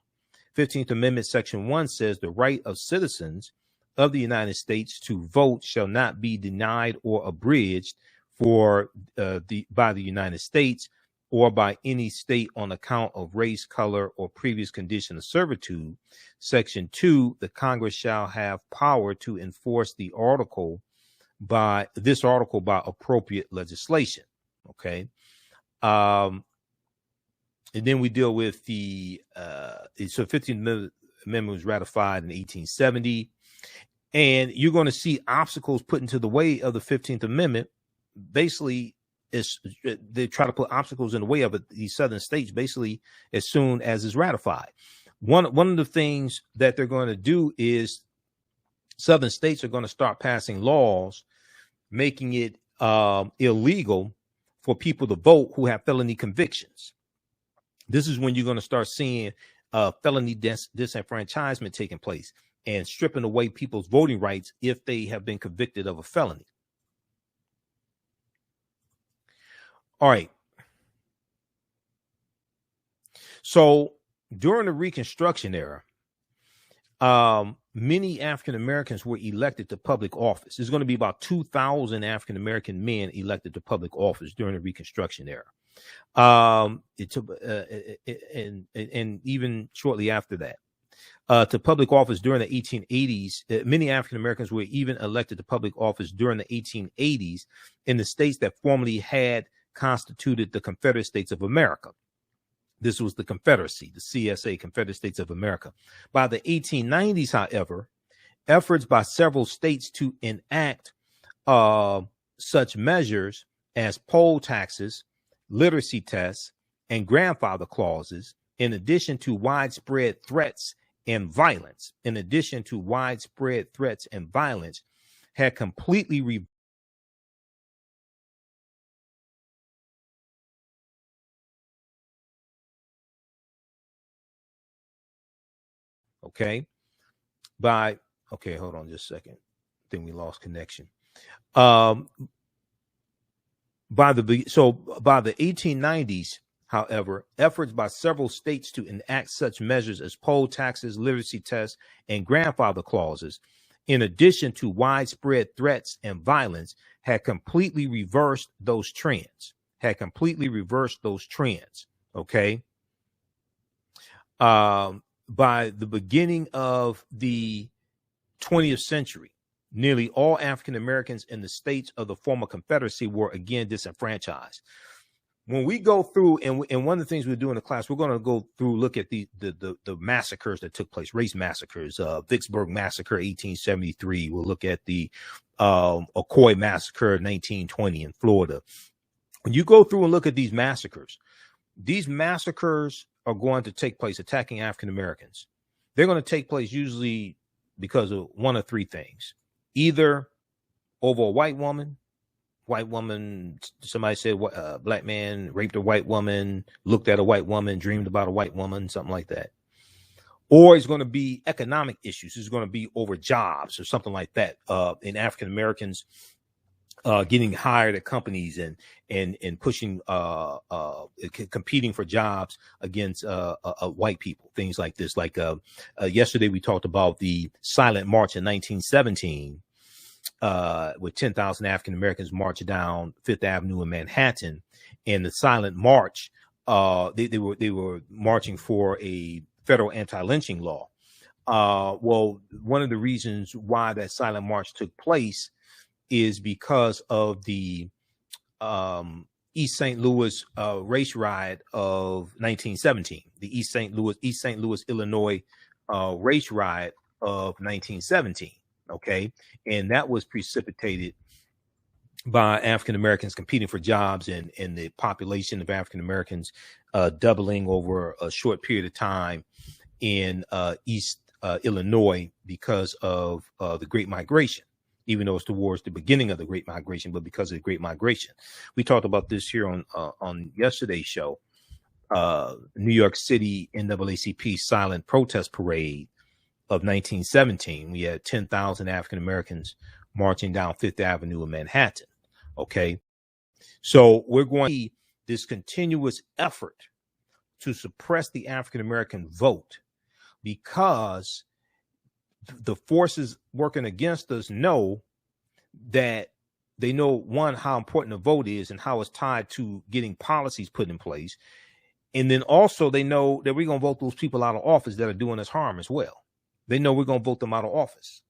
15th Amendment, Section 1 says the right of citizens of the United States to vote shall not be denied or abridged by the United States or by any state on account of race, color, or previous condition of servitude. Section 2, the Congress shall have power to enforce this article by appropriate legislation. Okay. And then we deal with the 15th Amendment was ratified in 1870. And you're going to see obstacles put into the way of the 15th Amendment. Basically, they try to put obstacles in the way of it, these southern states, basically, as soon as it's ratified. One of the things that they're going to do is southern states are going to start passing laws making it illegal for people to vote who have felony convictions. This is when you're going to start seeing felony disenfranchisement taking place and stripping away people's voting rights if they have been convicted of a felony. All right. So during the Reconstruction era, many African Americans were elected to public office. There's going to be about 2,000 African American men elected to public office during the Reconstruction era. And even shortly after that, to public office during the 1880s, many African Americans were even elected to public office during the 1880s in the states that formerly had constituted the Confederate States of America. This was the Confederacy, the CSA, Confederate States of America. By the 1890s, however, efforts by several states to enact such measures as poll taxes, literacy tests, and grandfather clauses, in addition to widespread threats and violence, had completely hold on just a second. I think we lost connection. By the 1890s, however, efforts by several states to enact such measures as poll taxes, literacy tests, and grandfather clauses, in addition to widespread threats and violence, had completely reversed those trends. Okay. By the beginning of the 20th century, nearly all African Americans in the states of the former Confederacy were again disenfranchised. When we go through, and one of the things we do in the class, we're going to go through, look at the massacres that took place, race massacres, Vicksburg Massacre, 1873. We'll look at the Ocoee Massacre, 1920 in Florida. When you go through and look at these massacres are going to take place attacking African Americans. They're going to take place usually because of one of three things: either over a white woman, somebody said a black man raped a white woman, looked at a white woman, dreamed about a white woman, something like that. Or it's going to be economic issues. It's going to be over jobs or something like that. In African Americans getting hired at companies and pushing, competing for jobs against white people, things like this. Like yesterday, we talked about the Silent March in 1917, with 10,000 African Americans march down Fifth Avenue in Manhattan. And the Silent March, they were marching for a federal anti-lynching law. Well, one of the reasons why that Silent March took place is because of the East St. Louis race riot of 1917, the East St. Louis, Illinois race riot of 1917. Okay. And that was precipitated by African Americans competing for jobs and the population of African Americans doubling over a short period of time in East Illinois because of the Great Migration. Even though it's towards the beginning of the Great Migration, but because of the Great Migration. We talked about this here on yesterday's show. New York City NAACP silent protest parade of 1917. We had 10,000 African Americans marching down Fifth Avenue in Manhattan. Okay. So we're going to see this continuous effort to suppress the African American vote because the forces working against us know that they know, one, how important the vote is and how it's tied to getting policies put in place. And then also they know that we're going to vote those people out of office that are doing us harm as well. They know we're going to vote them out of office.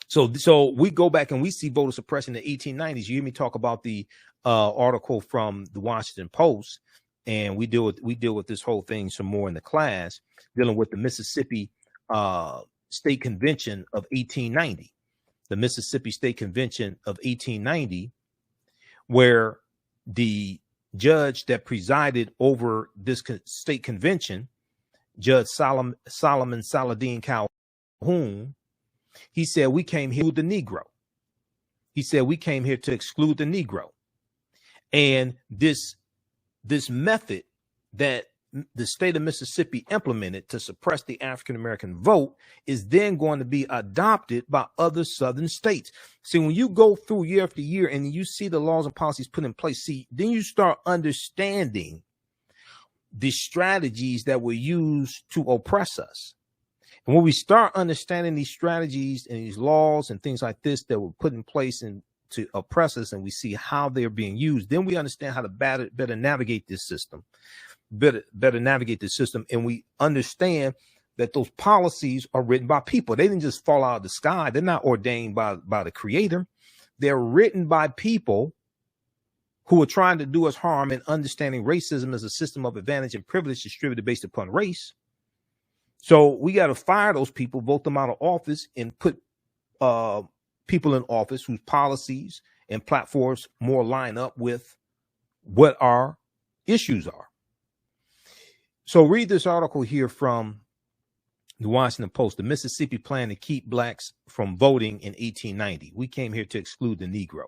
So we go back and we see voter suppression in the 1890s. You hear me talk about the article from the Washington Post, and we deal with this whole thing some more in the class, dealing with the Mississippi State Convention of 1890. The Mississippi State Convention of 1890, where the judge that presided over this state convention, Judge Solomon Saladin Calhoun, he said, we came here to exclude the Negro. He said, we came here to exclude the Negro. And this method that the state of Mississippi implemented to suppress the African-American vote is then going to be adopted by other Southern states. See, when you go through year after year and you see the laws and policies put in place, then you start understanding the strategies that were used to oppress us. And when we start understanding these strategies and these laws and things like this that were put in place and to oppress us, and we see how they're being used, then we understand how to better navigate this system, and we understand that those policies are written by people. They didn't just fall out of the sky. They're not ordained by the creator. They're written by people who are trying to do us harm and understanding racism as a system of advantage and privilege distributed based upon race. So we got to fire those people, vote them out of office, and put people in office whose policies and platforms more line up with what our issues are. So read this article here from the Washington Post, the Mississippi plan to keep blacks from voting in 1890. We came here to exclude the Negro.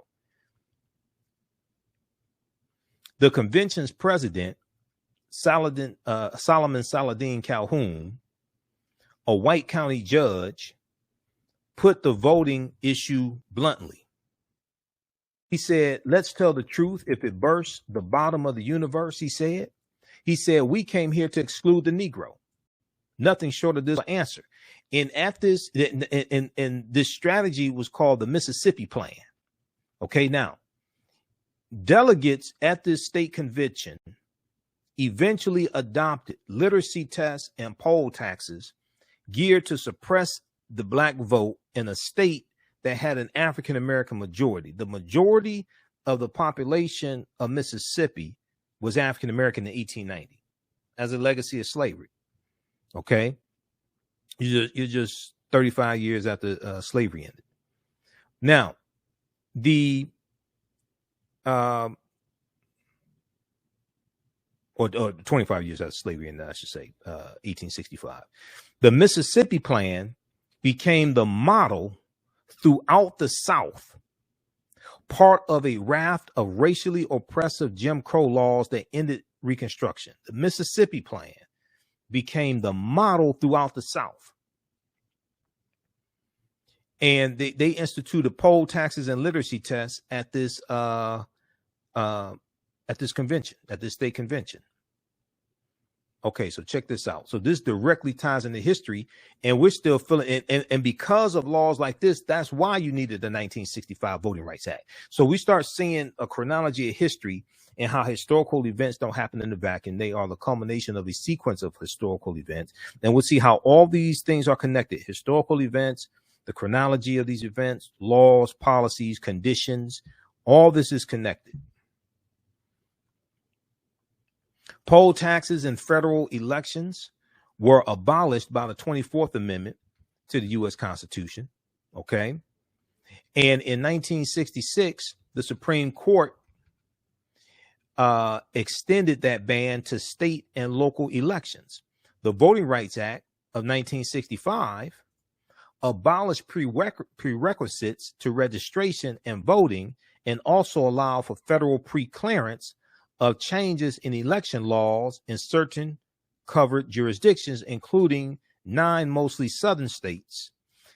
The convention's president, Solomon Saladin Calhoun, a white county judge, put the voting issue bluntly. He said, let's tell the truth. If it bursts the bottom of the universe, he said, we came here to exclude the Negro. Nothing short of this answer. And this strategy was called the Mississippi Plan. Okay, now, delegates at this state convention eventually adopted literacy tests and poll taxes geared to suppress the black vote in a state that had an African-American majority. The majority of the population of Mississippi was African-American in 1890 as a legacy of slavery. Okay. You're just 35 years after slavery ended. Now, or 25 years after slavery ended, I should say, 1865. The Mississippi Plan became the model throughout the South, part of a raft of racially oppressive Jim Crow laws that ended Reconstruction. The Mississippi Plan became the model throughout the South. And they instituted poll taxes and literacy tests at this convention, at this state convention. Okay, so check this out. So this directly ties into history, and we're still feeling, and because of laws like this, that's why you needed the 1965 Voting Rights Act. So we start seeing a chronology of history and how historical events don't happen in the vacuum. They are the culmination of a sequence of historical events. And we'll see how all these things are connected. Historical events, the chronology of these events, laws, policies, conditions, all this is connected. Poll taxes in federal elections were abolished by the 24th Amendment to the U.S. Constitution. Okay. And in 1966, the Supreme Court extended that ban to state and local elections. The Voting Rights Act of 1965 abolished prerequisites to registration and voting, and also allow for federal pre-clearance of changes in election laws in certain covered jurisdictions, including 9 mostly southern states.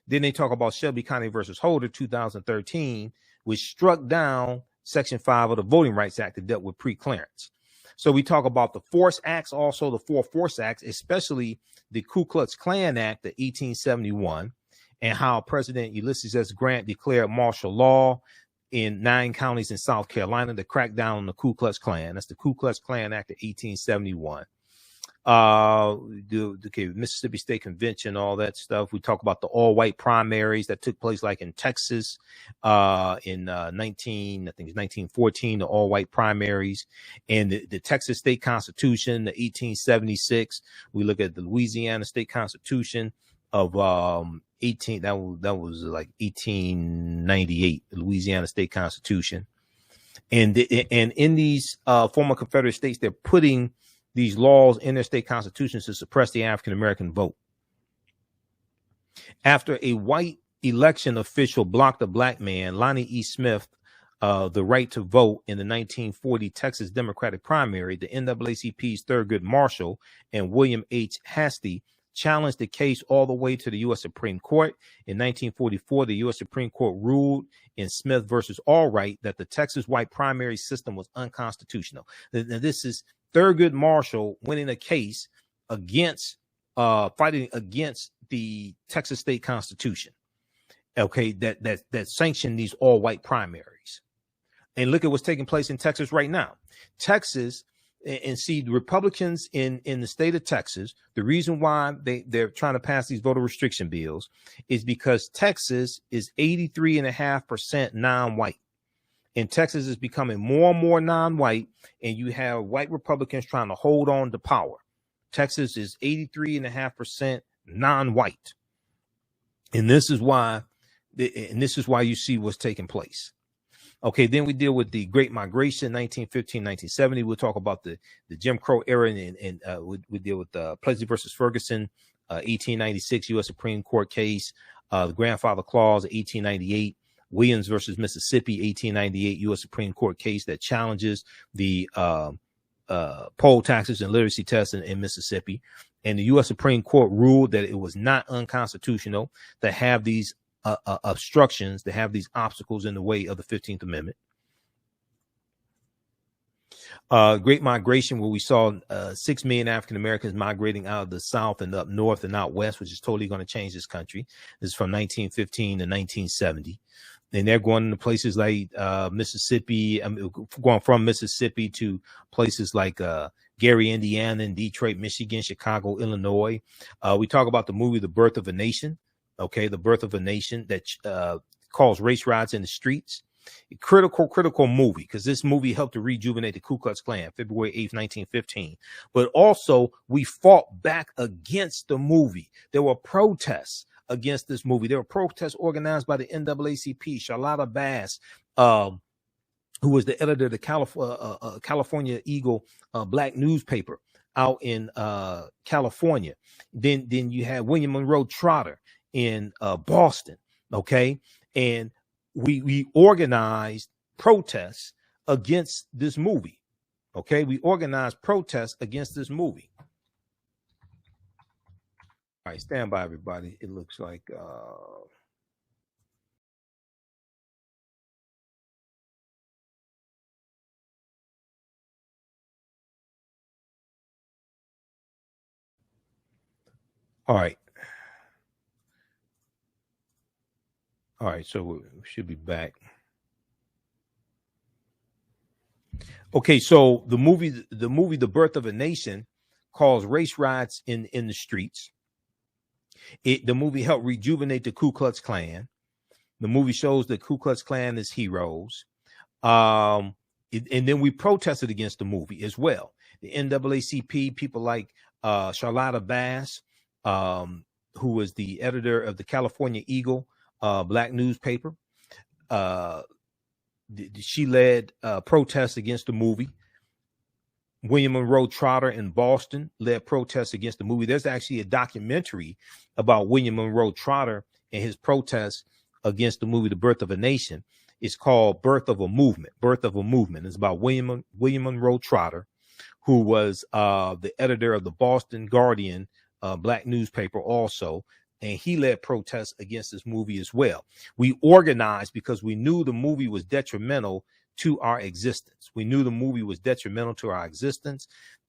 Then they talk about Shelby County versus Holder 2013, which struck down Section 5 of the Voting Rights Act that dealt with pre-clearance. So we talk about the Force Acts, also the 4 Force Acts, especially the Ku Klux Klan Act of 1871, and how President Ulysses S. Grant declared martial law in 9 counties in South Carolina to crack down on the Ku Klux Klan. That's the Ku Klux Klan Act of 1871. The Mississippi State Convention, all that stuff. We talk about the all-white primaries that took place like in Texas in 1914, the all-whight primaries, and the Texas State Constitution, the 1876. We look at the Louisiana State Constitution of 1898, the Louisiana State Constitution. And in these former Confederate states, they're putting these laws in their state constitutions to suppress the African American vote. After a white election official blocked a black man, Lonnie E. Smith, the right to vote in the 1940 Texas Democratic primary, the NAACP's Thurgood Marshall and William H. Hastie challenged the case all the way to the U.S. Supreme Court. In 1944, the U.S. Supreme Court ruled in Smith versus Allwright that the Texas white primary system was unconstitutional. Now, this is Thurgood Marshall winning a case against fighting against the Texas state constitution, okay, that sanctioned these all white primaries. And look at what's taking place in Texas right now. Texas, and see, the Republicans in the state of Texas, the reason why they're trying to pass these voter restriction bills is because Texas is 83.5% non-white. And Texas is becoming more and more non-white, and you have white Republicans trying to hold on to power. Texas is 83.5% non-white. And this is why you see what's taking place. Okay, then we deal with the Great Migration, 1915, 1970. We'll talk about the Jim Crow era, and we deal with Plessy versus Ferguson, 1896 U.S. Supreme Court case, the Grandfather Clause, 1898. Williams versus Mississippi, 1898 U.S. Supreme Court case that challenges the poll taxes and literacy tests in Mississippi. And the U.S. Supreme Court ruled that it was not unconstitutional to have these obstructions, to have these obstacles in the way of the 15th Amendment. Great Migration, where we saw 6 million African Americans migrating out of the South and up north and out west, which is totally going to change this country. This is from 1915 to 1970. And they're going to places like Mississippi, going from Mississippi to places like Gary, Indiana, and Detroit, Michigan, Chicago, Illinois. We talk about the movie The Birth of a Nation. Okay, The Birth of a Nation, that calls race riots in the streets. A critical movie, because this movie helped to rejuvenate the Ku Klux Klan, February 8th, 1915. But also, we fought back against the movie. There were protests against this movie. There were protests organized by the NAACP. Charlotta Bass, who was the editor of the California Eagle black newspaper out in California. Then you had William Monroe Trotter in Boston. Okay, and we organized protests against this movie. Okay, we organized protests against this movie. All right, stand by, everybody. It looks like all right. All right, so we should be back. Okay, so the movie The Birth of a Nation calls race riots in the streets. The movie helped rejuvenate the Ku Klux Klan. The movie shows the Ku Klux Klan as heroes. And then we protested against the movie as well. The NAACP, people like Charlotta Bass, who was the editor of the California Eagle black newspaper. She led protests against the movie. William Monroe Trotter in Boston led protests against the movie. There's actually a documentary about William Monroe Trotter and his protests against the movie The Birth of a Nation. It's called Birth of a Movement. Birth of a Movement. It's about William Monroe Trotter, who was the editor of the Boston Guardian black newspaper also. And he led protests against this movie as well. We organized because we knew the movie was detrimental to our existence. We knew the movie was detrimental to our existence,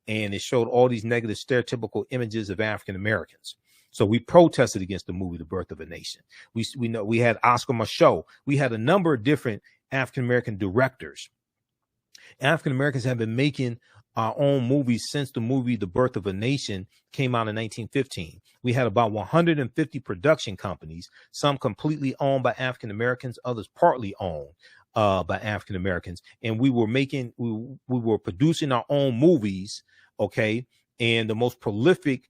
and it showed all these negative stereotypical images of African Americans. So we protested against the movie The Birth of a Nation. We know we had Oscar Micheaux. We had a number of different African American directors. African Americans have been making our own movies since the movie The Birth of a Nation came out in 1915. We had about 150 production companies, some completely owned by African Americans, others partly owned by African Americans, and we were producing our own movies. Okay, and the most prolific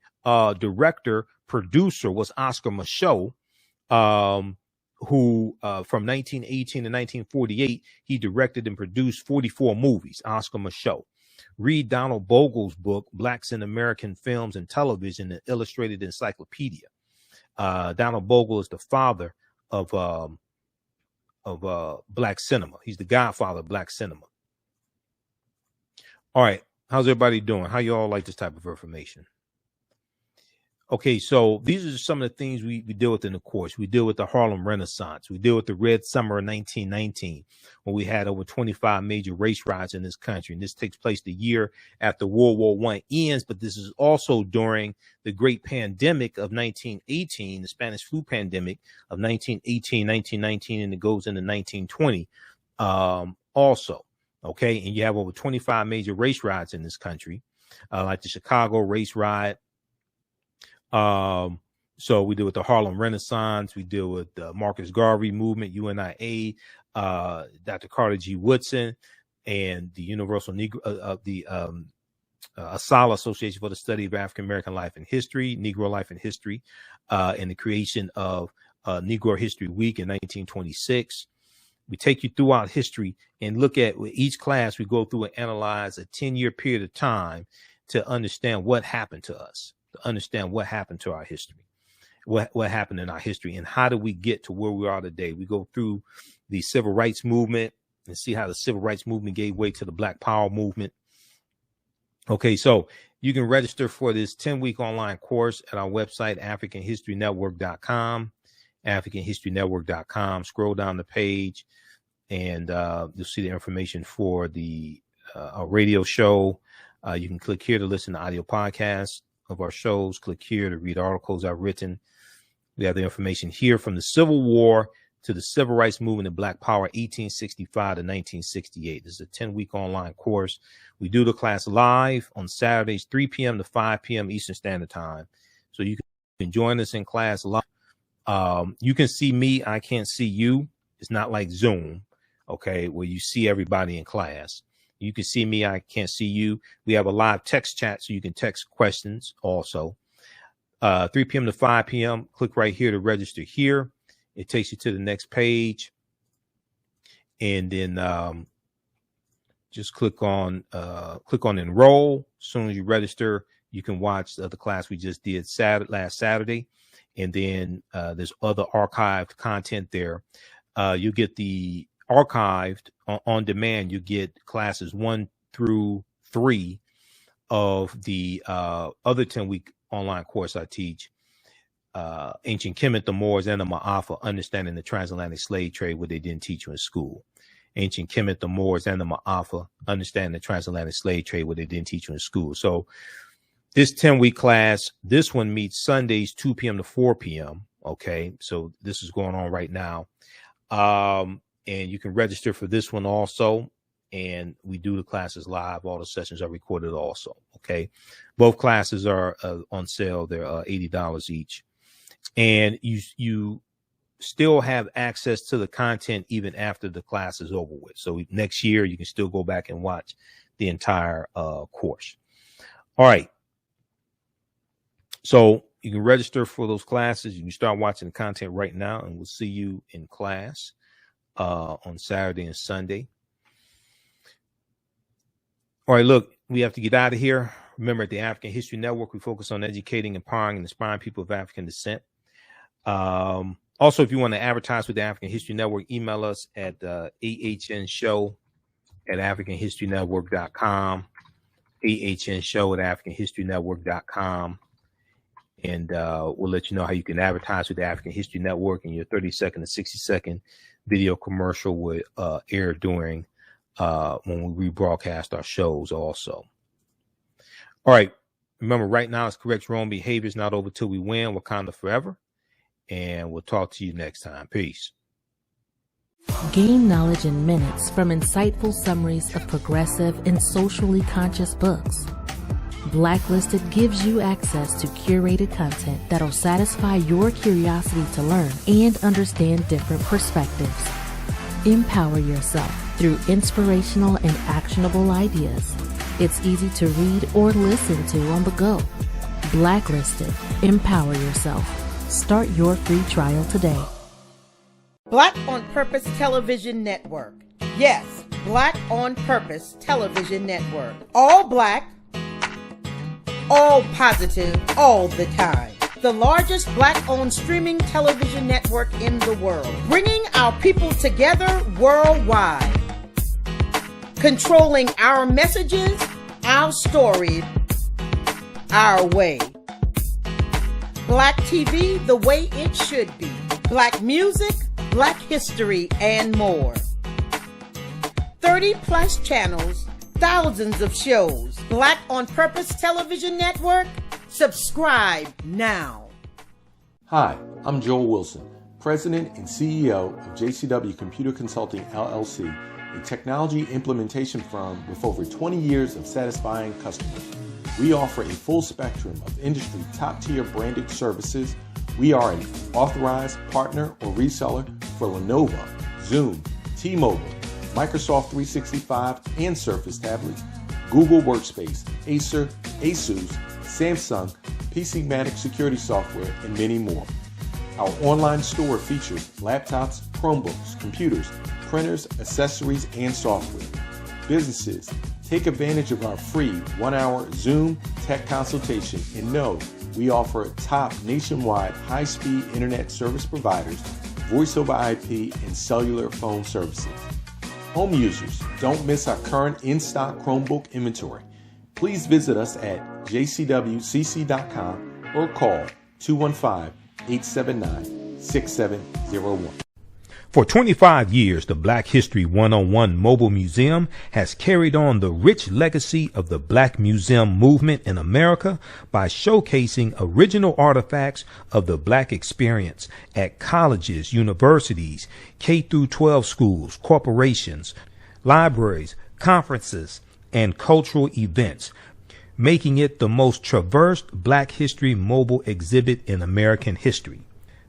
producer was Oscar Micheaux, who from 1918 to 1948 he directed and produced 44 movies. Oscar Micheaux. Read Donald Bogle's book Blacks in American Films and Television, an Illustrated Encyclopedia. Donald Bogle is the father of black cinema. He's the godfather of black cinema. All right, how's everybody doing? How you all like this type of information? Okay, so these are some of the things we deal with in the course. We deal with the Harlem Renaissance. We deal with the Red Summer of 1919, when we had over 25 major race riots in this country. And this takes place the year after World War I ends, but this is also during the great pandemic of 1918, the Spanish flu pandemic of 1918, 1919, and it goes into 1920 also. Okay, and you have over 25 major race riots in this country, like the Chicago race riot. So we deal with the Harlem Renaissance. We deal with the Marcus Garvey movement, UNIA, Dr. Carter G. Woodson, and the Universal Negro, the ASALH, Association for the Study of African American Life and History, Negro Life and History, and the creation of Negro History Week in 1926. We take you throughout history and look at each class. We go through and analyze a 10-year period of time to understand what happened to us, to understand what happened to our history, what happened in our history, and how do we get to where we are today. We go through the civil rights movement and see how the civil rights movement gave way to the Black Power movement. Okay, so you can register for this 10-week online course at our website, AfricanHistoryNetwork.com, AfricanHistoryNetwork.com. Scroll down the page, and you'll see the information for the radio show. You can click here to listen to audio podcasts of our shows. Click here to read articles I've written. We have the information here from the Civil War to the Civil Rights Movement and Black Power, 1865 to 1968. This is a 10-week online course. We do the class live on Saturdays, 3 p.m. to 5 p.m. Eastern Standard Time. So you can join us in class live. You can see me. I can't see you. It's not like Zoom, okay, where you see everybody in class. You can see me. I can't see you. We have a live text chat, so you can text questions also. 3 p.m. to 5 p.m. Click right here to register here. It takes you to the next page. And then just click on enroll. As soon as you register, you can watch the class we just did last Saturday. And then there's other archived content there. You get the archived on demand. You get classes 1 through 3 of the other 10-week online course I teach. Ancient Kemet, the Moors, and the Ma'afa, understanding the transatlantic slave trade, what they didn't teach you in school. Ancient Kemet, the Moors, and the Ma'afa, understanding the transatlantic slave trade, what they didn't teach you in school. So this 10-week class, this one meets Sundays, 2 p.m. to 4 p.m. Okay, so this is going on right now. And you can register for this one also. And we do the classes live. All the sessions are recorded also. Okay, both classes are on sale. They're $80 each. And you still have access to the content even after the class is over with. So next year, you can still go back and watch the entire course. All right. So you can register for those classes. You can start watching the content right now, and we'll see you in class on Saturday and Sunday. All right, look, we have to get out of here. Remember, at the African History Network, we focus on educating, empowering, and inspiring people of African descent. Also, if you want to advertise with the African History Network, email us at TheAHNShow at AfricanHistoryNetwork.com, TheAHNShow at AfricanHistoryNetwork.com. And we'll let you know how you can advertise with the African History Network, and your 30-second to 60-second video commercial will air during when we rebroadcast our shows also. All right. Remember, right now it's correct wrong behaviors, not over till we win. Wakanda forever. And we'll talk to you next time. Peace. Gain knowledge in minutes from insightful summaries of progressive and socially conscious books. Blacklisted gives you access to curated content that'll satisfy your curiosity to learn and understand different perspectives. Empower yourself through inspirational and actionable ideas. It's easy to read or listen to on the go. Blacklisted. Empower yourself. Start your free trial today. Black on Purpose Television Network. Yes, Black on Purpose Television Network. All black, all positive, all the time. The largest black-owned streaming television network in the world. Bringing our people together worldwide. Controlling our messages, our story, our way. Black TV the way it should be. Black music, Black history, and more. 30+ channels, thousands of shows. Black on Purpose Television Network. Subscribe now. Hi, I'm Joel Wilson, President and CEO of JCW Computer Consulting LLC, a technology implementation firm with over 20 years of satisfying customers. We offer a full spectrum of industry top-tier branded services. We are an authorized partner or reseller for Lenovo, Zoom, T-Mobile, Microsoft 365 and Surface tablets, Google Workspace, Acer, Asus, Samsung, PCmatic security software, and many more. Our online store features laptops, Chromebooks, computers, printers, accessories, and software. Businesses, take advantage of our free 1-hour Zoom tech consultation and know we offer top nationwide high-speed internet service providers, voice over IP, and cellular phone services. Home users, don't miss our current in-stock Chromebook inventory. Please visit us at jcwcc.com or call 215-879-6701. For 25 years, the Black History 101 Mobile Museum has carried on the rich legacy of the Black Museum movement in America by showcasing original artifacts of the Black experience at colleges, universities, K-12 schools, corporations, libraries, conferences, and cultural events, making it the most traversed Black History mobile exhibit in American history.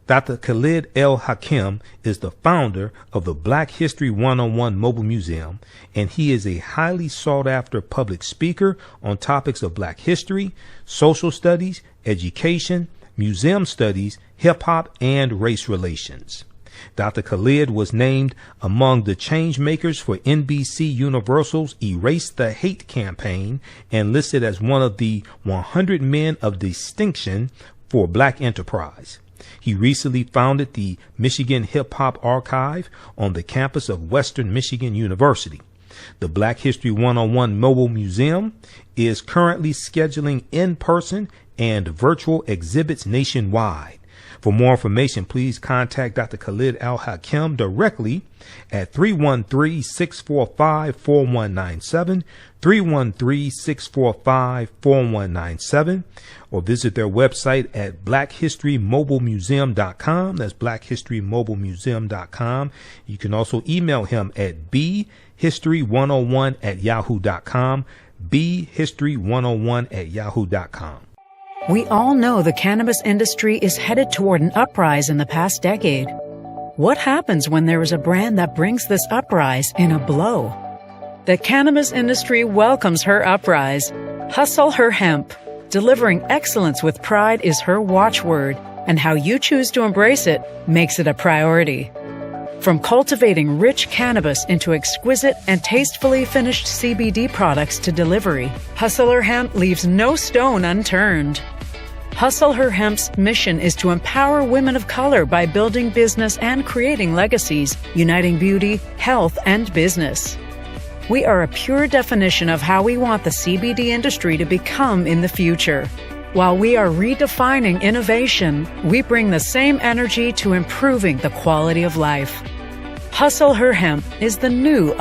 Dr. Khalid El Hakim is the founder of the Black History 101 Mobile Museum, and he is a highly sought-after public speaker on topics of Black history, social studies, education, museum studies, hip-hop, and race relations. Dr. Khalid was named among the change makers for NBC Universal's Erase the Hate campaign and listed as one of the 100 men of distinction for Black enterprise. He recently founded the Michigan Hip Hop Archive on the campus of Western Michigan University. The Black History 101 Mobile Museum is currently scheduling in-person and virtual exhibits nationwide. For more information, please contact Dr. Khalid Al Hakim directly at 313-645-4197, 313-645-4197, or visit their website at blackhistorymobilemuseum.com. That's blackhistorymobilemuseum.com. You can also email him at bhistory101@yahoo.com, bhistory101@yahoo.com. We all know the cannabis industry is headed toward an uprise in the past decade. What happens when there is a brand that brings this uprise in a blow? The cannabis industry welcomes her uprise. Hustle her hemp. Delivering excellence with pride is her watchword, and how you choose to embrace it makes it a priority. From cultivating rich cannabis into exquisite and tastefully finished CBD products to delivery, Hustle Her Hemp leaves no stone unturned. Hustle Her Hemp's mission is to empower women of color by building business and creating legacies, uniting beauty, health, and business. We are a pure definition of how we want the CBD industry to become in the future. While we are redefining innovation, we bring the same energy to improving the quality of life. Hustle Her Hemp is the new